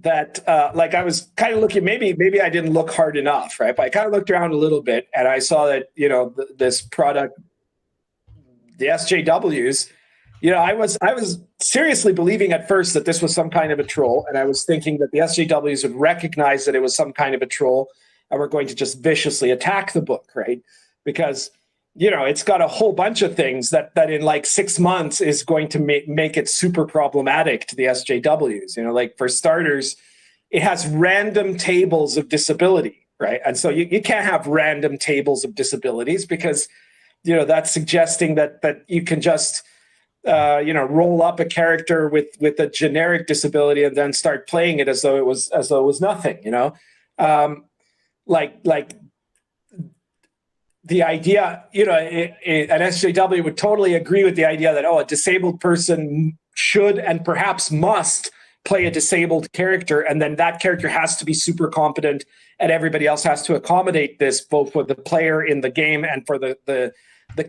that like I was kind of looking, maybe I didn't look hard enough, right? But I kind of looked around a little bit and I saw that, you know, this product, the SJWs, you know, I was seriously believing at first that this was some kind of a troll. And I was thinking that the SJWs would recognize that it was some kind of a troll and we're going to just viciously attack the book, right? Because, you know, it's got a whole bunch of things that in like 6 months is going to make it super problematic to the SJWs. You know, like for starters, it has random tables of disability, right? And so you can't have random tables of disabilities because, you know, that's suggesting that you can just, you know, roll up a character with a generic disability and then start playing it as though it was nothing, you know? Like the idea, you know, an SJW would totally agree with the idea that, oh, a disabled person should and perhaps must play a disabled character, and then that character has to be super competent, and everybody else has to accommodate this, both for the player in the game and for the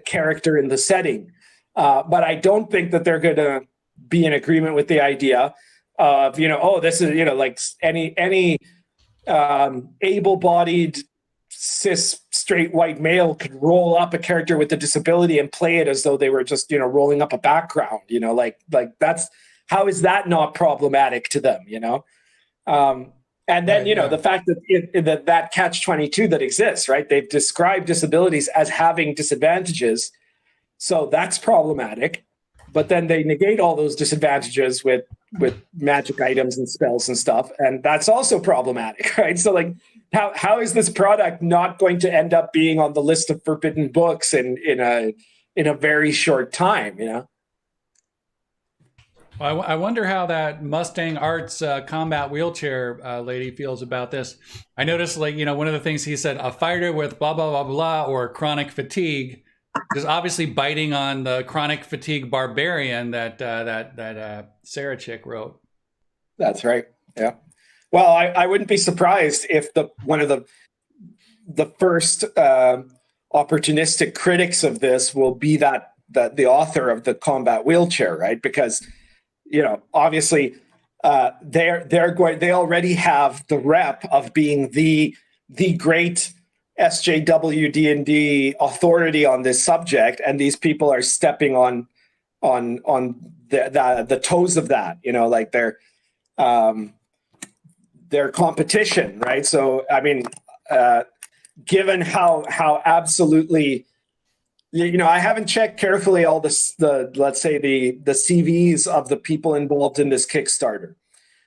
character in the setting. But I don't think that they're going to be in agreement with the idea of, you know, oh, this is, you know, like any able-bodied cis straight white male could roll up a character with a disability and play it as though they were just, you know, rolling up a background, you know, like that's, how is that not problematic to them, you know? And then, right, you know, the fact that that catch-22 that exists, right? They've described disabilities as having disadvantages. So that's problematic. But then they negate all those disadvantages with magic items and spells and stuff. And that's also problematic, right? So like, how is this product not going to end up being on the list of forbidden books in a very short time, you know? Well, I wonder how that Mustang Arts combat wheelchair lady feels about this. I noticed, like, you know, one of the things he said, a fighter with blah, blah, blah, blah, or chronic fatigue, is obviously biting on the chronic fatigue barbarian that Sarah Chick wrote. That's right. Yeah. Well, I wouldn't be surprised if one of the first opportunistic critics of this will be that the author of the combat wheelchair, right? Because, you know, obviously they already have the rep of being the great SJW D&D authority on this subject, and these people are stepping on the toes of that, you know, like their competition, right? So, I mean, given how absolutely, you know, I haven't checked carefully all let's say the CVs of the people involved in this Kickstarter.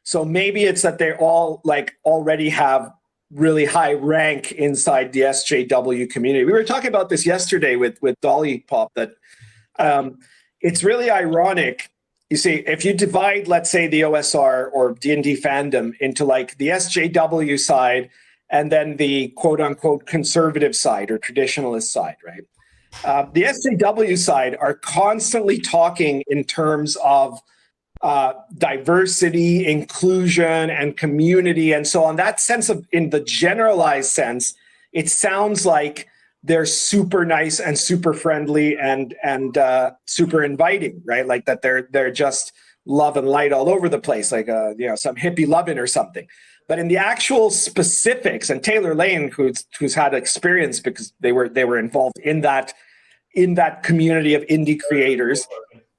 So maybe it's that they all like already have really high rank inside the SJW community. We were talking about this yesterday with Dolly Pop, that it's really ironic. You see, if you divide, let's say, the OSR or D&D fandom into like the SJW side and then the quote unquote conservative side or traditionalist side, right? The SJW side are constantly talking in terms of diversity, inclusion, and community. And so on that sense of, in the generalized sense, it sounds like they're super nice and super friendly and super inviting, right? Like that they're just love and light all over the place, like you know, some hippie loving or something. But in the actual specifics, and Taylor Lane, who's had experience because they were involved in that community of indie creators,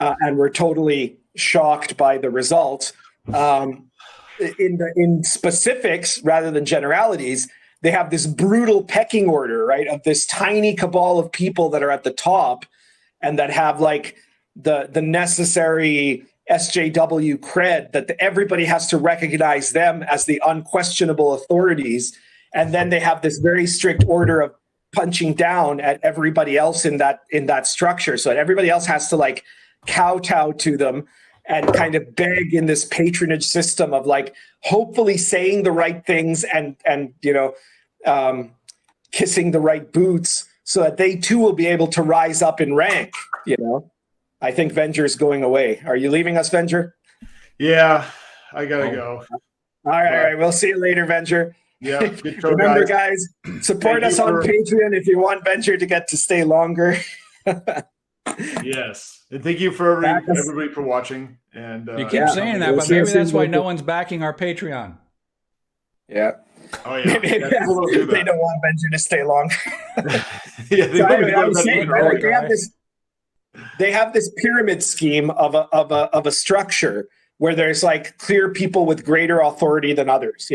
and were totally shocked by the results. In specifics rather than generalities, they have this brutal pecking order, right, of this tiny cabal of people that are at the top and that have like the necessary SJW cred, that everybody has to recognize them as the unquestionable authorities. and then they have this very strict order of punching down at everybody else in that structure, so that everybody else has to like kowtow to them and kind of beg in this patronage system of like hopefully saying the right things and kissing the right boots so that they too will be able to rise up in rank. I think Venger's going away. Are you leaving us, Venger? Yeah, I gotta go. All right. We'll see you later, Venger. Yeah. Good show, Remember, guys, support us on Patreon if you want Venger to get to stay longer. Yes, and thank you for everybody for watching. And you keep saying that, but maybe that's why no one's backing our Patreon. Yeah. Oh yeah. They don't want Venger to stay longer. They have this pyramid scheme of a structure where there's like clear people with greater authority than others,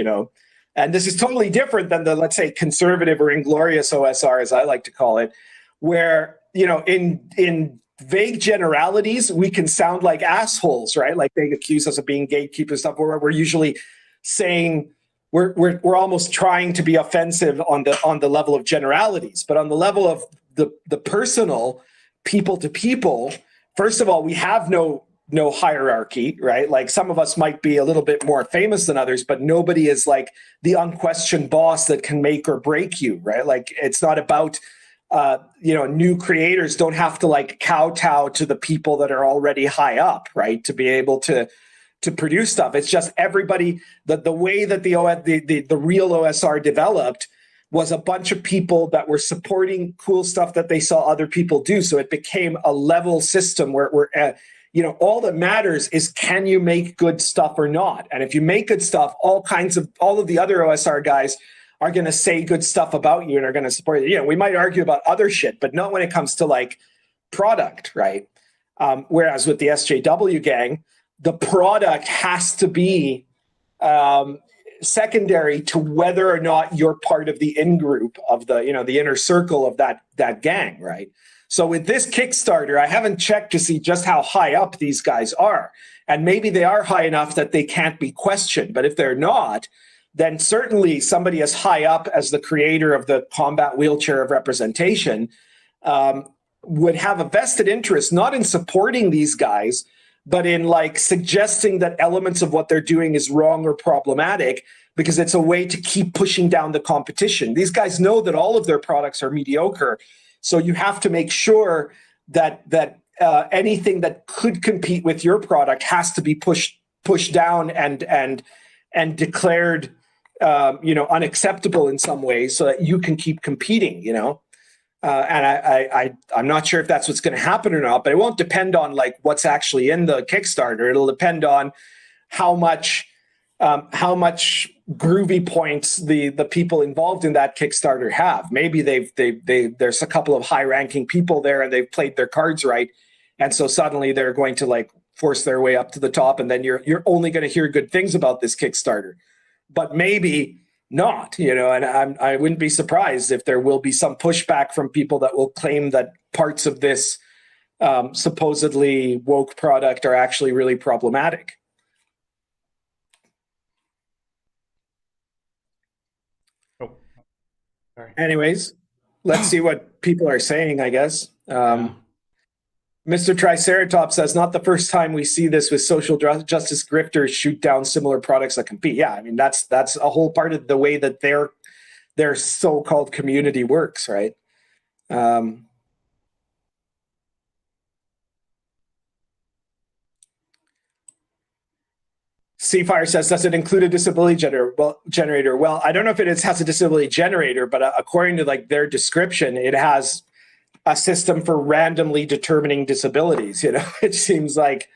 and this is totally different than the, let's say, conservative or inglorious OSR, as I like to call it, where in vague generalities we can sound like assholes, right? Like they accuse us of being gatekeepers stuff, where we're usually saying we're almost trying to be offensive on the level of generalities, but on the level of the personal, people to people, first of all, we have no hierarchy, right? Like some of us might be a little bit more famous than others, but nobody is like the unquestioned boss that can make or break you, right? Like it's not about new creators don't have to like kowtow to the people that are already high up, right? To be able to produce stuff. It's just everybody, the way that the real OSR developed was a bunch of people that were supporting cool stuff that they saw other people do. So it became a level system where all that matters is, can you make good stuff or not? And if you make good stuff, all of the other OSR guys are going to say good stuff about you and are going to support you. We might argue about other shit, but not when it comes to like product, right? Whereas with the SJW gang, the product has to be secondary to whether or not you're part of the in-group of the inner circle of that gang, right? So with this Kickstarter, I haven't checked to see just how high up these guys are. And maybe they are high enough that they can't be questioned. But if they're not, then certainly somebody as high up as the creator of the combat wheelchair of representation would have a vested interest, not in supporting these guys, but in like suggesting that elements of what they're doing is wrong or problematic, because it's a way to keep pushing down the competition. These guys know that all of their products are mediocre. So you have to make sure that anything that could compete with your product has to be pushed down and declared unacceptable in some way, so that you can keep competing. And I'm not sure if that's what's going to happen or not, but it won't depend on like what's actually in the Kickstarter. It'll depend on how much groovy points the people involved in that Kickstarter have. Maybe there's a couple of high-ranking people there and they've played their cards right, and so suddenly they're going to like force their way up to the top, and then you're only going to hear good things about this Kickstarter. But maybe not, and I wouldn't be surprised if there will be some pushback from people that will claim that parts of this supposedly woke product are actually really problematic. Anyways, let's see what people are saying, I guess. Mr. Triceratops says, not the first time we see this with social justice grifters shoot down similar products that compete. Yeah, I mean, that's a whole part of the way that their so-called community works, right? Seafire says, does it include a disability generator? Well, I don't know if it has a disability generator, but according to like their description, it has a system for randomly determining disabilities. It seems like,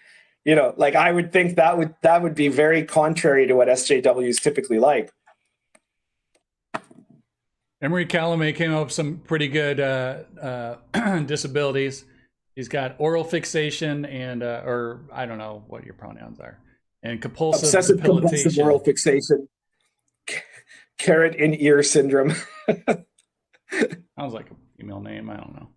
like I would think that would be very contrary to what SJWs typically like. Emery Calamay came up with some pretty good disabilities. He's got oral fixation and, or I don't know what your pronouns are. And obsessive compulsive oral fixation, carrot in ear syndrome. Sounds like a female name. I don't know.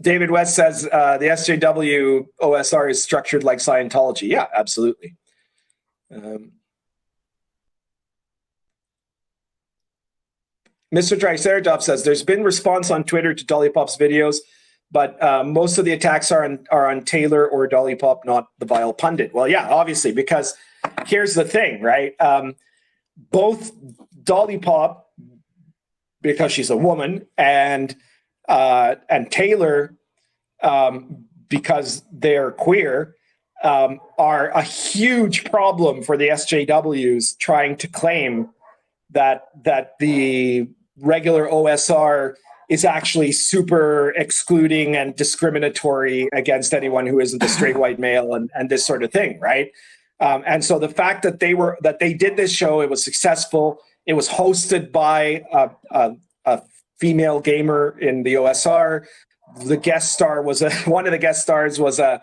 David West says the SJW OSR is structured like Scientology. Yeah, absolutely. Mr. Triceratops says there's been response on Twitter to Dolly Pop's videos, but most of the attacks are on Taylor or Dolly Pop, not the vile pundit. Well, yeah, obviously, because here's the thing, right? Both Dolly Pop, because she's a woman, and Taylor, because they're queer, are a huge problem for the SJWs trying to claim that the regular OSR is actually super excluding and discriminatory against anyone who isn't a straight white male and this sort of thing, right? And so the fact that they did this show, it was successful. It was hosted by a female gamer in the OSR. The guest star was one of the guest stars was a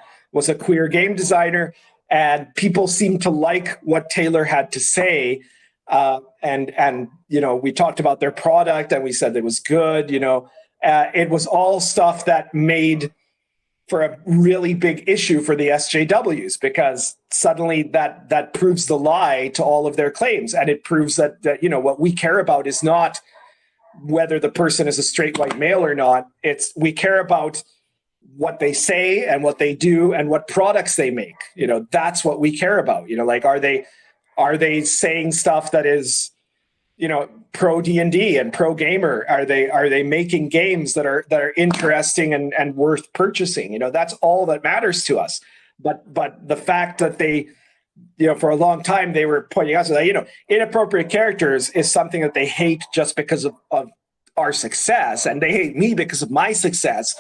queer game designer, and people seemed to like what Taylor had to say. And you know, we talked about their product and we said it was good. You know, it was all stuff that made for a really big issue for the SJWs, because suddenly that proves the lie to all of their claims, and it proves that you know, what we care about is not whether the person is a straight white male or not. We care about what they say and what they do and what products they make. You know, that's what we care about. You know, like, are they saying stuff that is, you know, pro D&D and pro gamer? Are they making games that are interesting and worth purchasing? You know, that's all that matters to us. But the fact that they, you know, for a long time they were pointing out that, you know, Inappropriate Characters is something that they hate just because of our success, and they hate me because of my success.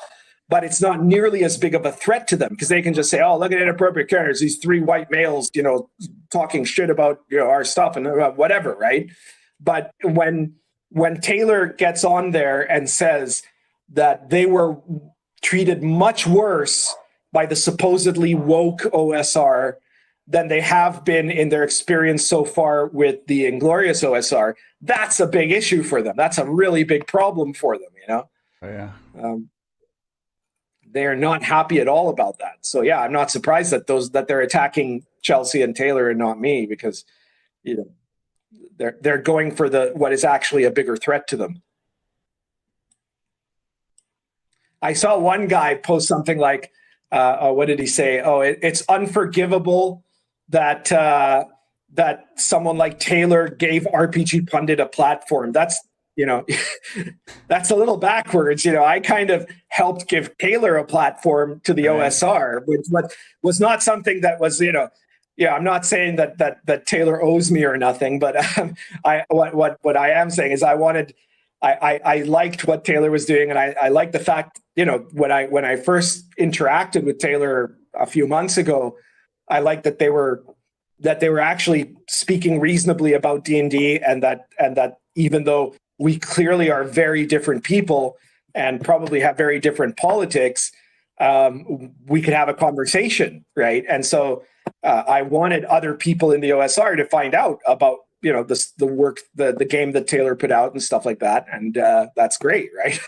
But it's not nearly as big of a threat to them, because they can just say, oh, look at Inappropriate Characters, these three white males, you know, talking shit about, you know, our stuff and whatever, right? But when Taylor gets on there and says that they were treated much worse by the supposedly woke OSR than they have been in their experience so far with the Inglorious OSR, that's a big issue for them. That's a really big problem for them, you know? Oh, yeah. They are not happy at all about that. So yeah, I'm not surprised that they're attacking Chelsea and Taylor and not me, because, you know, they're going for what is actually a bigger threat to them. I saw one guy post something like, what did he say? Oh, it's unforgivable that that someone like Taylor gave RPG Pundit a platform. That's, you know, that's a little backwards. You know, I kind of helped give Taylor a platform to the OSR, which was not something that was, you know, yeah, I'm not saying that Taylor owes me or nothing, but what I am saying is I liked what Taylor was doing, and I liked the fact, you know, when I first interacted with Taylor a few months ago, I liked that they were actually speaking reasonably about D&D, and that even though we clearly are very different people and probably have very different politics, we could have a conversation, right? And so I wanted other people in the OSR to find out about, you know, the work, the game that Taylor put out and stuff like that, and that's great, right?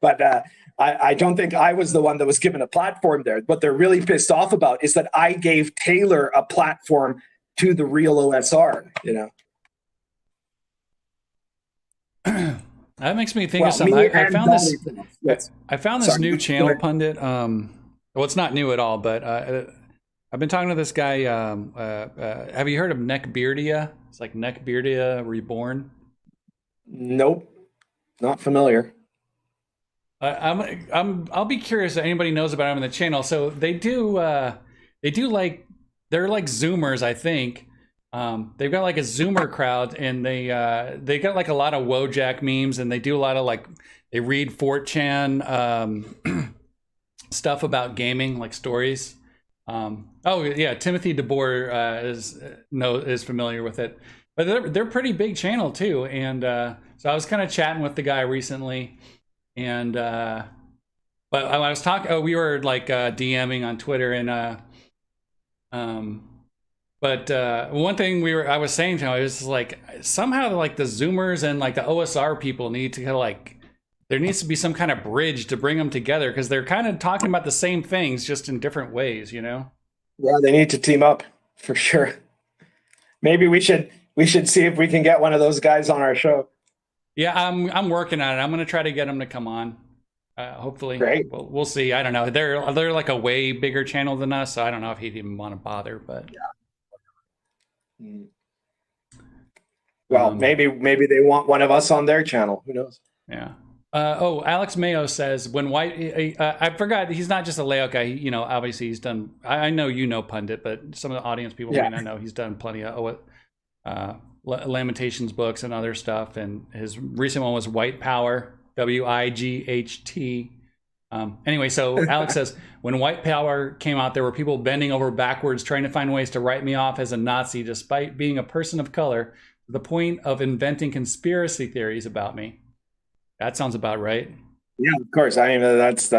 but I don't think I was the one that was given a platform there. What they're really pissed off about is that I gave Taylor a platform to the real OSR, you know. That makes me think of something. I found this. Yes. I found this new channel, Pundit. Well, it's not new at all, but I've been talking to this guy. Have you heard of Neckbeardia? It's like Neckbeardia Reborn. Nope, not familiar. I'll be curious if anybody knows about him in the channel. So they do like, they're like Zoomers, I think. They've got like a Zoomer crowd, and they got like a lot of Wojak memes, and they do a lot of like, they read 4chan stuff about gaming, like stories. Oh yeah, Timothy DeBoer is familiar with it, but they're pretty big channel too. And so I was kind of chatting with the guy recently, and but I was talking. We were like DMing on Twitter, and but one thing I was saying to him, is like, somehow like the Zoomers and like the OSR people need to kind of like, there needs to be some kind of bridge to bring them together, because they're kind of talking about the same things, just in different ways, you know? Yeah, they need to team up for sure. Maybe we should see if we can get one of those guys on our show. Yeah, I'm working on it. I'm gonna try to get him to come on. Hopefully, Great. We'll see. I don't know. They're like a way bigger channel than us, so I don't know if he'd even want to bother. But Well, maybe they want one of us on their channel. Who knows? yeah. Alex Mayo says when White. I forgot he's not just a layout guy. You know, obviously he's done. I know you know Pundit, but some of the audience people may not know he's done plenty of Lamentations books and other stuff. And his recent one was White Power. WIGHT. Anyway, so Alex says, when White Power came out, there were people bending over backwards trying to find ways to write me off as a Nazi, despite being a person of color, to the point of inventing conspiracy theories about me. That sounds about right. Yeah, of course. I mean, that's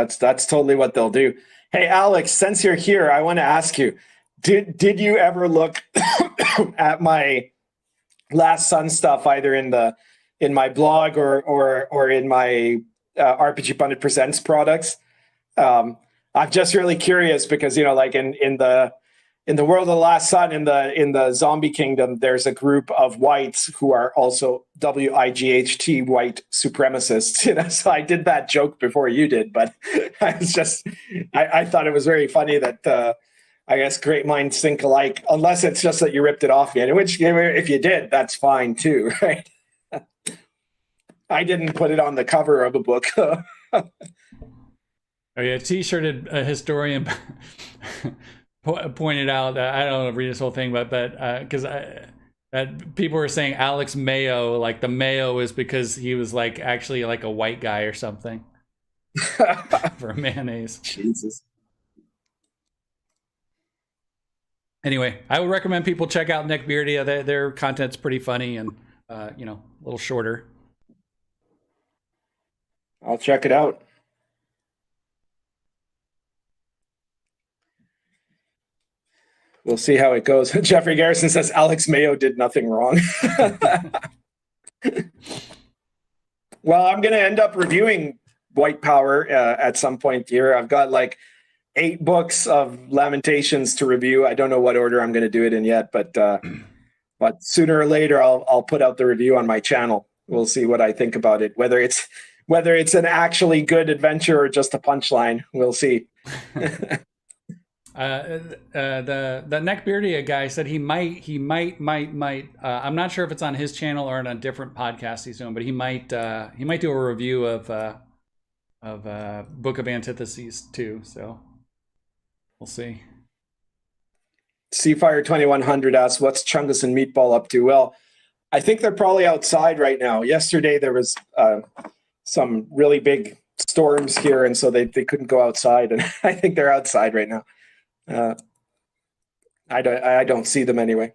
totally what they'll do. Hey, Alex, since you're here, I want to ask you, did you ever look at my Last Sun stuff, either in my blog or in my RPG Pundit Presents products? I'm just really curious because, you know, like in the world of the Last Sun, in the zombie kingdom, there's a group of whites who are also WIGHT white supremacists. You know, so I did that joke before you did, but I thought it was very funny that I guess great minds think alike, unless it's just that you ripped it off again, which if you did, that's fine too, right? I didn't put it on the cover of a book. Oh yeah, T-shirted historian pointed out. I don't know, read this whole thing, but because people were saying Alex Mayo, like the Mayo is because he was like actually like a white guy or something for mayonnaise. Jesus. Anyway, I would recommend people check out Neckbeardia. Their content's pretty funny and you know, a little shorter. I'll check it out. We'll see how it goes. Jeffrey Garrison says Alex Mayo did nothing wrong. Well, I'm going to end up reviewing White Power at some point here. I've got like 8 books of Lamentations to review. I don't know what order I'm going to do it in yet, but sooner or later I'll put out the review on my channel. We'll see what I think about it. Whether it's an actually good adventure or just a punchline, we'll see. The Neckbeardia guy said he might. I'm not sure if it's on his channel or on a different podcast he's doing, but he might do a review of Book of Antitheses too. So we'll see. Seafire 2100 asks, "What's Chungus and Meatball up to?" Well, I think they're probably outside right now. Yesterday there was some really big storms here, and so they couldn't go outside, and I think they're outside right now. I don't see them anyway.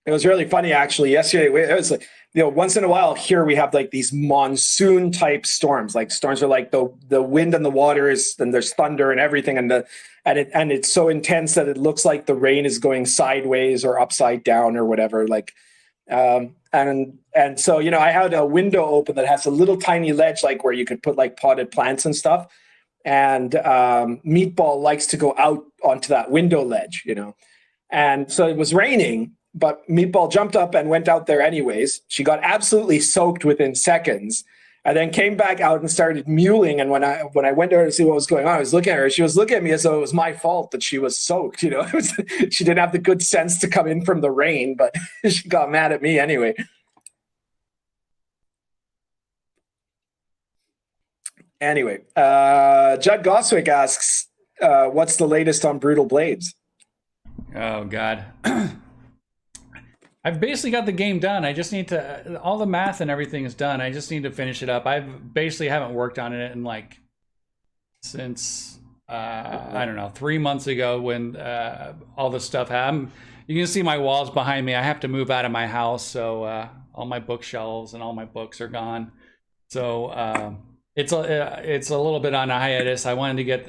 It was really funny actually. Yesterday it was like, you know, once in a while here we have like these monsoon type storms. Like storms are like the wind and the water is, and there's thunder and everything, and it's so intense that it looks like the rain is going sideways or upside down or whatever. Like and so, you know, I had a window open that has a little tiny ledge like where you could put like potted plants and stuff. And Meatball likes to go out onto that window ledge, you know. And so it was raining, but Meatball jumped up and went out there anyways. She got absolutely soaked within seconds and then came back out and started mewling. And when I went to her to see what was going on, I was looking at her. She was looking at me as though it was my fault that she was soaked, you know. She didn't have the good sense to come in from the rain, but she got mad at me anyway. Anyway, Judd Goswick asks, what's the latest on Brutal Blades? Oh, God. I've basically got the game done. I just need to, all the math and everything is done. I just need to finish it up. I've basically haven't worked on it in like, since, I don't know, 3 months ago when all the stuff happened. You can see my walls behind me. I have to move out of my house. So all my bookshelves and all my books are gone. So, it's a little bit on a hiatus. I wanted to get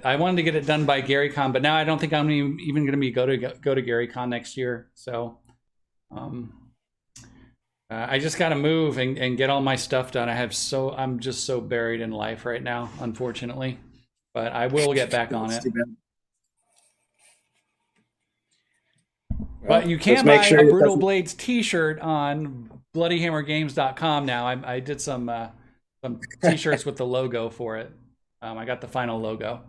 it done by GaryCon, but now I don't think I'm even going to be go to GaryCon next year. So, I just got to move and get all my stuff done. I'm just so buried in life right now, unfortunately. But I will get back on it. But you can buy a Brutal Blades T-shirt on bloodyhammergames.com now. I did some t-shirts with the logo for it. I got the final logo.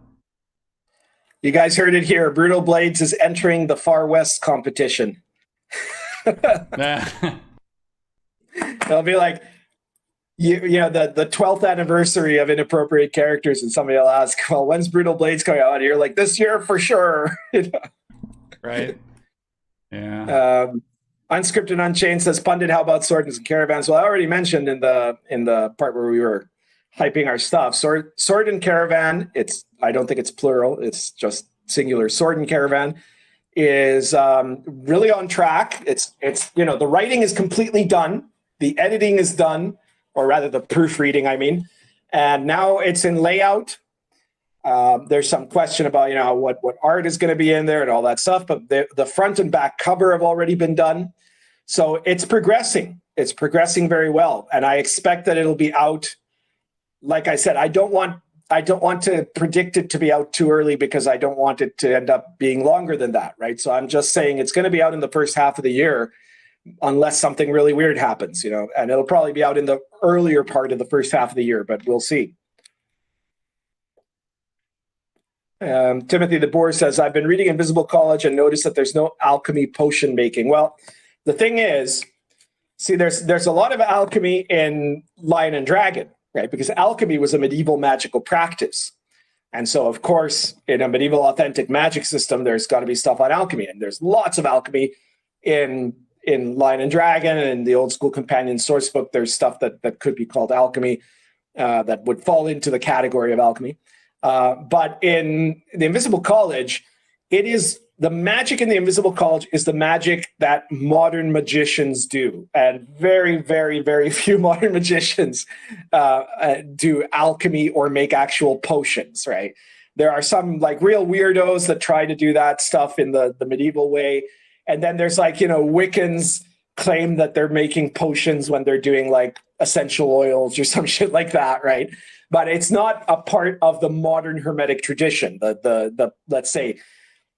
You guys heard it here. Brutal Blades is entering the Far West competition. They'll be like, you know, the 12th anniversary of Inappropriate Characters, and somebody will ask, well, when's Brutal Blades coming out? And you're like, this year for sure. Right. Yeah. Unscripted Unchained says, Pundit, how about Swords and Caravans? Well, I already mentioned in the part where we were hyping our stuff. Sword and Caravan, I don't think it's plural, it's just singular. Sword and Caravan is really on track. It's you know, the writing is completely done. The editing is done, or rather the proofreading, I mean. And now it's in layout. There's some question about, you know, what art is going to be in there and all that stuff, but the front and back cover have already been done. So it's progressing. It's progressing very well. And I expect that it'll be out. Like I said, I don't want to predict it to be out too early because I don't want it to end up being longer than that, right? So I'm just saying it's going to be out in the first half of the year unless something really weird happens, you know, and it'll probably be out in the earlier part of the first half of the year, but we'll see. Timothy the Boer says, I've been reading Invisible College and noticed that there's no alchemy potion making. Well, the thing is, see, there's a lot of alchemy in Lion and Dragon, right? Because alchemy was a medieval magical practice. And so, of course, in a medieval authentic magic system, there's got to be stuff on alchemy. And there's lots of alchemy in Lion and Dragon and the old school companion source book. There's stuff that could be called alchemy that would fall into the category of alchemy. But in the Invisible College, it is the magic in the Invisible College is the magic that modern magicians do. And very, very, very few modern magicians do alchemy or make actual potions, right? There are some like real weirdos that try to do that stuff in the medieval way. And then there's like, you know, Wiccans claim that they're making potions when they're doing like essential oils or some shit like that, right? But it's not a part of the modern Hermetic tradition, the let's say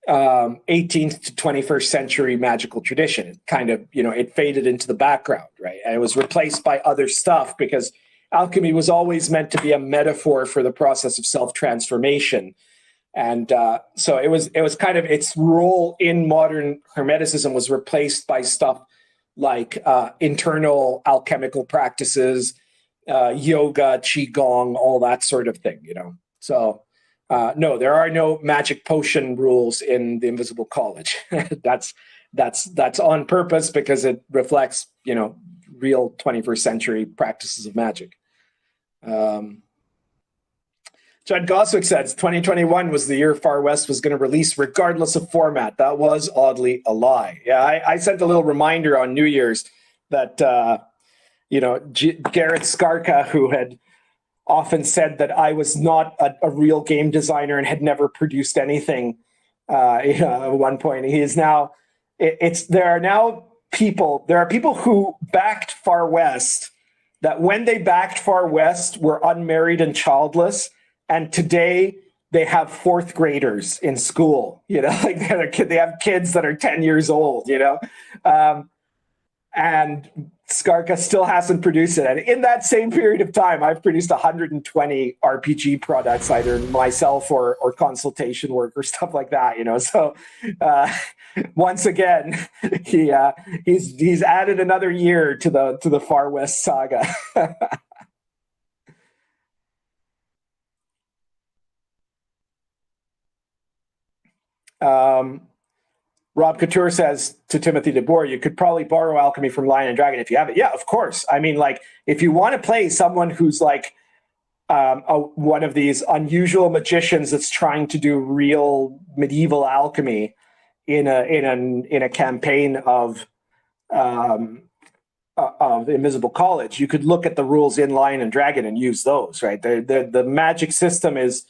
18th to 21st century magical tradition. It kind of, you know, it faded into the background, right? And it was replaced by other stuff because alchemy was always meant to be a metaphor for the process of self-transformation. And so it was kind of its role in modern Hermeticism was replaced by stuff like internal alchemical practices, yoga, qigong, all that sort of thing, you know. So no, there are no magic potion rules in the Invisible College. that's on purpose because it reflects, you know, real 21st century practices of magic. Judd Goswick says 2021 was the year Far West was going to release regardless of format. That was oddly a lie. Yeah, I sent a little reminder on New Year's that you know, Garrett Skarka, who had often said that I was not a real game designer and had never produced anything. You know, at one point, he is now. There are people who backed Far West that when they backed Far West were unmarried and childless, and today they have fourth graders in school. You know, like they have kids that are 10 years old. You know, and Skarka still hasn't produced it. And in that same period of time, I've produced 120 RPG products, either myself or consultation work or stuff like that, you know. So once again, he's added another year to the Far West saga. Rob Couture says to Timothy DeBoer, you could probably borrow alchemy from Lion and Dragon if you have it. Yeah, of course. I mean, like, if you want to play someone who's like one of these unusual magicians that's trying to do real medieval alchemy in a campaign of the Invisible College, you could look at the rules in Lion and Dragon and use those, right? The magic system is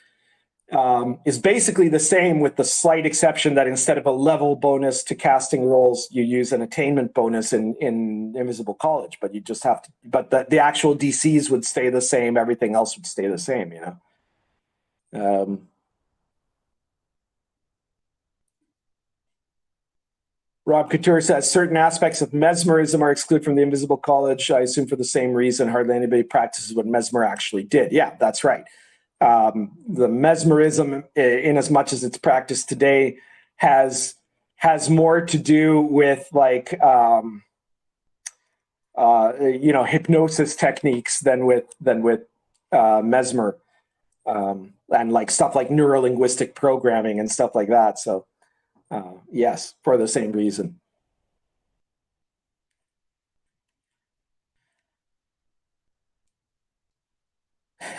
basically the same, with the slight exception that instead of a level bonus to casting rolls, you use an attainment bonus in Invisible College. But you just have to. But the actual DCs would stay the same. Everything else would stay the same. You know. Rob Couture says certain aspects of mesmerism are excluded from the Invisible College. I assume for the same reason hardly anybody practices what Mesmer actually did. Yeah, that's right. The mesmerism, in as much as it's practiced today, has more to do with like hypnosis techniques than with Mesmer, and like stuff like neurolinguistic programming and stuff like that. So yes, for the same reason.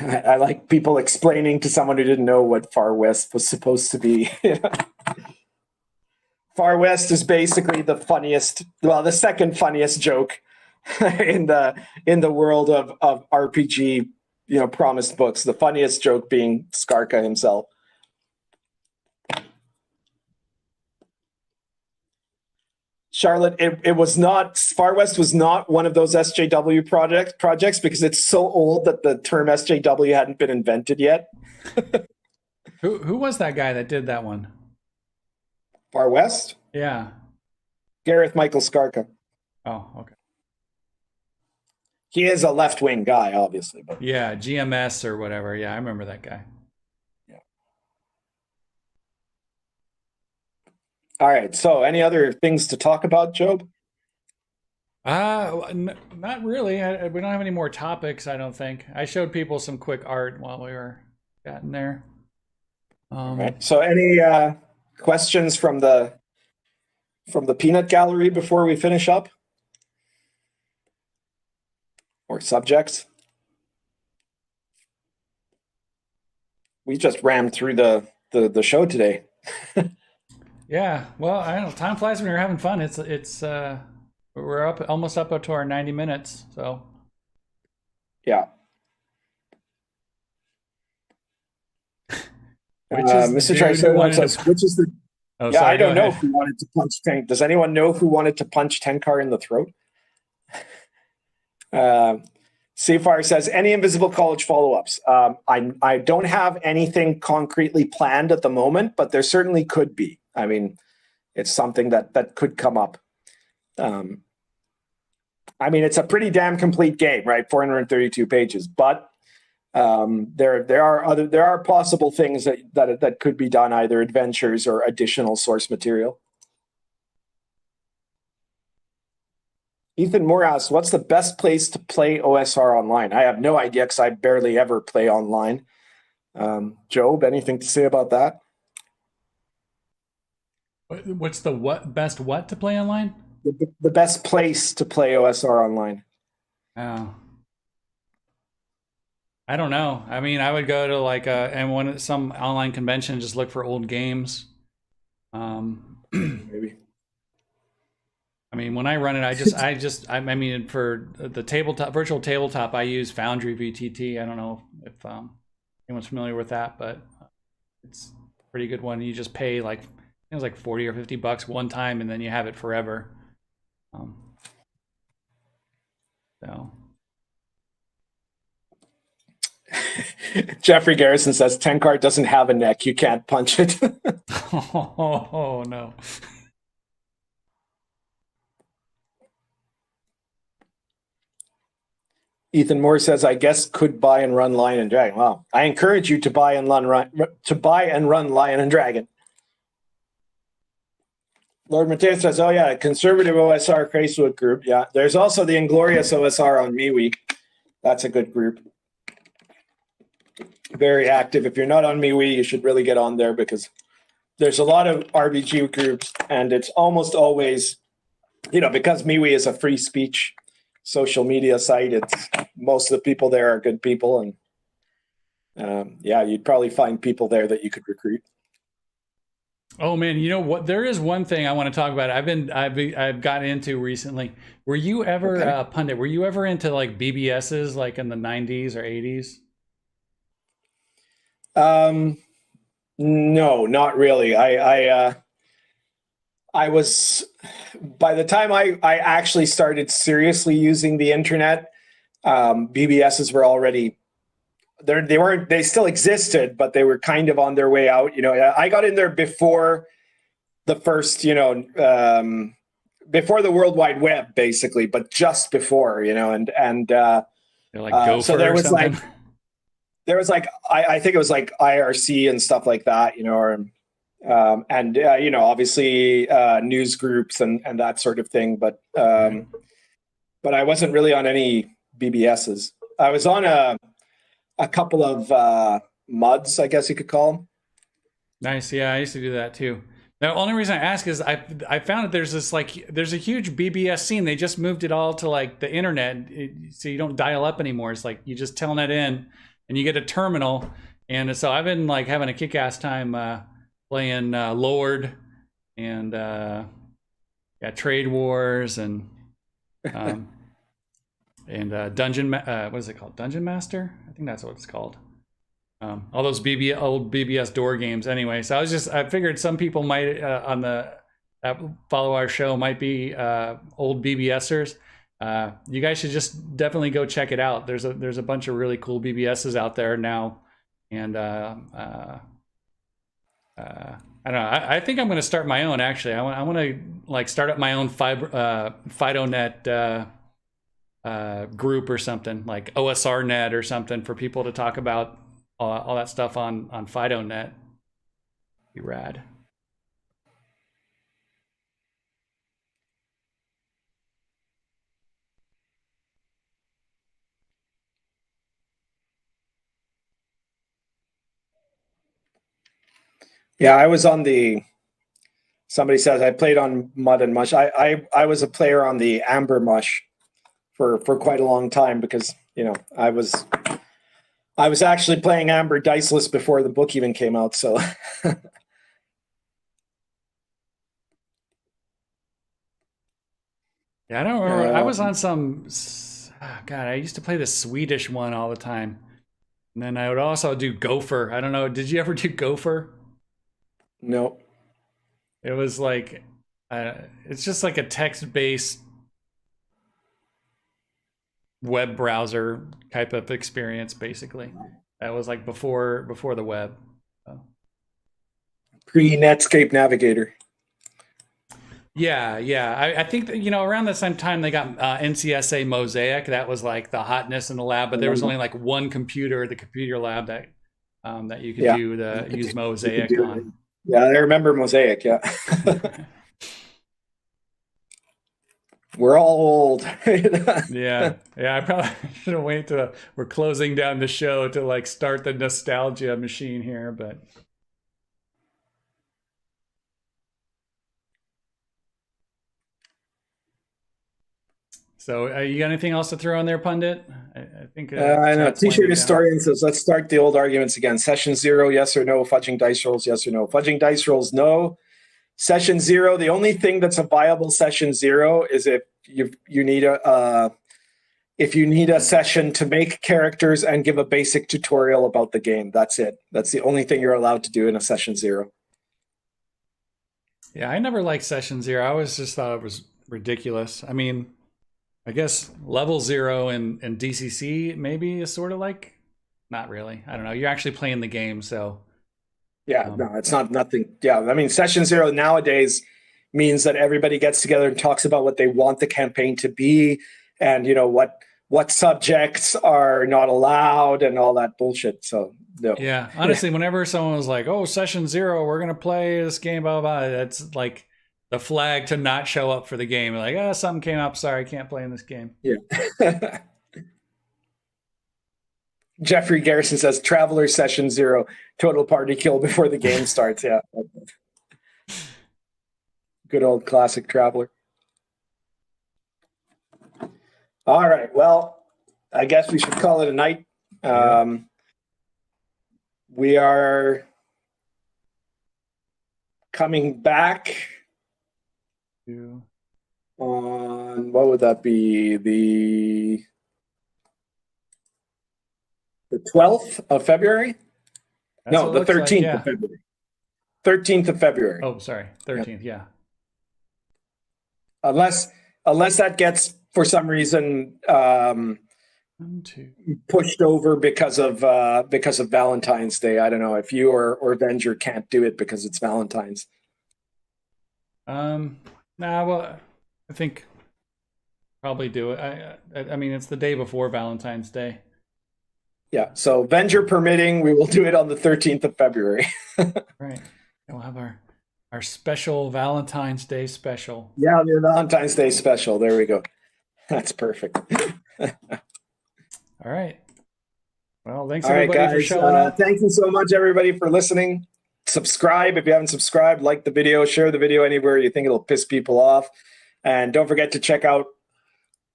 I like people explaining to someone who didn't know what Far West was supposed to be. Far West is basically the second funniest joke in the world of RPG, promised books. The funniest joke being Skarka himself. Charlotte, it was not, Far West was not one of those SJW projects because it's so old that the term SJW hadn't been invented yet. Who was that guy that did that one? Far West? Yeah. Gareth Michael Skarka. Oh, okay. He is a left-wing guy, obviously. But yeah, GMS or whatever. Yeah, I remember that guy. All right. So, any other things to talk about, Job? Not really. We don't have any more topics, I don't think. I showed people some quick art while we were getting there. All right. So, any questions from the peanut gallery before we finish up, or subjects? We just rammed through the show today. Yeah, well, I don't know. Time flies when you're having fun. We're almost up to our 90 minutes. So yeah. Mr. Triceratops says, which is the? Oh, yeah, sorry, I don't know ahead. who wanted to punch Tank. Does anyone know who wanted to punch Tenkar in the throat? Seafire says, any Invisible College follow-ups? I don't have anything concretely planned at the moment, but there certainly could be. I mean, it's something that could come up. I mean, it's a pretty damn complete game, right? 432 pages, but there are possible things that could be done, either adventures or additional source material. Ethan Moore asks, what's the best place to play OSR online? I have no idea because I barely ever play online. Job, anything to say about that? What's the best to play online? The best place to play OSR online. Oh. I don't know. I mean, I would go to like some online convention and just look for old games. Maybe. I mean, when I run it, I mean, for the virtual tabletop, I use Foundry VTT. I don't know if anyone's familiar with that, but it's a pretty good one. You just pay like, it was like 40 or 50 bucks one time, and then you have it forever. So. Jeffrey Garrison says, Tenkar doesn't have a neck. You can't punch it. Oh, no. Ethan Moore says, I guess could buy and run Lion and Dragon. Well, I encourage you to buy and run Lion and Dragon. Lord Mateo says, oh yeah, conservative OSR Facebook group. Yeah, there's also the Inglorious OSR on MeWe. That's a good group. Very active. If you're not on MeWe, you should really get on there because there's a lot of RPG groups, and it's almost always, because MeWe is a free speech social media site, it's most of the people there are good people, and yeah, you'd probably find people there that you could recruit. Oh man, you know what? There is one thing I want to talk about. I've gotten into recently. Were you ever pundit? Were you ever into like BBSs like in the 90s or 80s? No, not really. I was, by the time I actually started seriously using the internet, BBSs were already, they still existed, but they were kind of on their way out. I got in there before the first, before the World Wide Web, basically, but just before, you know, and They're like Gopher so there or was something. like I think it was like IRC and stuff like that, you know, or you know, obviously news groups and that sort of thing, but I wasn't really on any BBSs. I was on a couple of MUDs, I guess you could call them. Nice. Yeah, I used to do that too. The only reason I ask is I found that there's this there's a huge BBS scene. They just moved it all to like the internet, so you don't dial up anymore. It's like you just telnet in, and you get a terminal. And so I've been like having a kick-ass time playing Lord and Trade Wars and Dungeon. What is it called? Dungeon Master? I think that's what it's called. All those old BBS door games. Anyway, so I figured some people might that follow our show might be old BBSers. You guys should just definitely go check it out. There's a bunch of really cool BBSs out there now, and I don't know. I think I'm going to start my own. Actually, I want to like start up my own FidoNet group or something, like OSRNet or something, for people to talk about all that stuff on FidoNet. Be rad. Yeah, I was on the. Somebody says I played on Mud and Mush. I was a player on the Amber Mush for quite a long time, because you know I was actually playing Amber Diceless before the book even came out. So Yeah, I don't remember. I was on some. God, I used to play the Swedish one all the time, and then I would also do Gopher. I don't know. Did you ever do Gopher? no. It was like, it's just like a text-based web browser type of experience, basically. That was like before the web. So. Pre-Netscape Navigator. Yeah. I think that, you know, around the same time they got NCSA Mosaic. That was like the hotness in the lab, but there was only like one computer, the computer lab, that you could use Mosaic on. Yeah, I remember Mosaic. Yeah. We're all old. yeah. I probably should wait till we're closing down the show to like start the nostalgia machine here, but. So, you got anything else to throw in there, Pundit? I think I know. T-shirt historian says, let's start the old arguments again. Session 0, yes or no. Fudging dice rolls, yes or no. Fudging dice rolls, no. Session 0. The only thing that's a viable session 0 is if you need a session to make characters and give a basic tutorial about the game. That's it. That's the only thing you're allowed to do in a session 0. Yeah, I never liked session 0. I always just thought it was ridiculous. I mean, I guess level 0 and DCC maybe is sort of like, not really. I don't know. You're actually playing the game, so. Yeah, no, it's not nothing. Yeah, I mean, session 0 nowadays means that everybody gets together and talks about what they want the campaign to be, and you know what subjects are not allowed and all that bullshit. So no. Yeah, honestly, whenever someone was like, "Oh, session 0, we're gonna play this game," blah blah, that's like the flag to not show up for the game. Like, oh, something came up. Sorry, I can't play in this game. Yeah. Jeffrey Garrison says, Traveler session 0, total party kill before the game starts. Yeah. Good old classic Traveler. All right. Well, I guess we should call it a night. We are coming back on, what would that be? The 12th of February? No, the 13th of February. 13th of February. Oh, sorry. 13th, yeah. Unless that gets, for some reason, pushed over because of Valentine's Day. I don't know if you or Avenger can't do it because it's Valentine's. Well, I think probably do it. I mean, it's the day before Valentine's Day. Yeah. So Venger permitting, we will do it on the 13th of February. Right. We'll have our special Valentine's Day special. Yeah, the Valentine's Day special. There we go. That's perfect. All right. Well, thanks All right, everybody for guys. showing up. Thank you so much, everybody, for listening. Subscribe if you haven't subscribed. Like the video. Share the video anywhere you think it'll piss people off. And don't forget to check out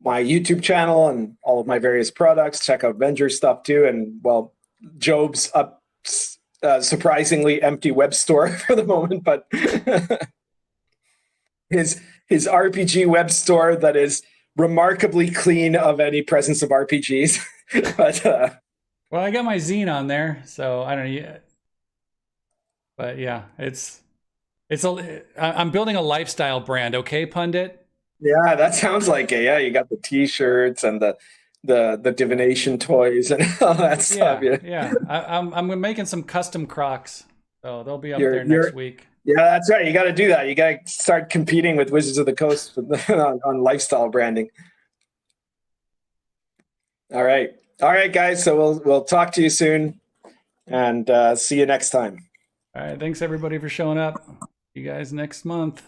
my YouTube channel and all of my various products. Check out Venger stuff too. And well, Job's up surprisingly empty web store for the moment, but his RPG web store that is remarkably clean of any presence of RPGs. But Well, I got my zine on there, so I don't know. But yeah, I'm building a lifestyle brand. Okay, Pundit. yeah, that sounds like it. Yeah, you got the T-shirts and the divination toys and all that stuff. Yeah. I'm making some custom Crocs, so they'll be up there next week. Yeah, that's right. You got to do that. You got to start competing with Wizards of the Coast on lifestyle branding. All right, guys. So we'll talk to you soon, and see you next time. All right, thanks everybody for showing up. See you guys next month.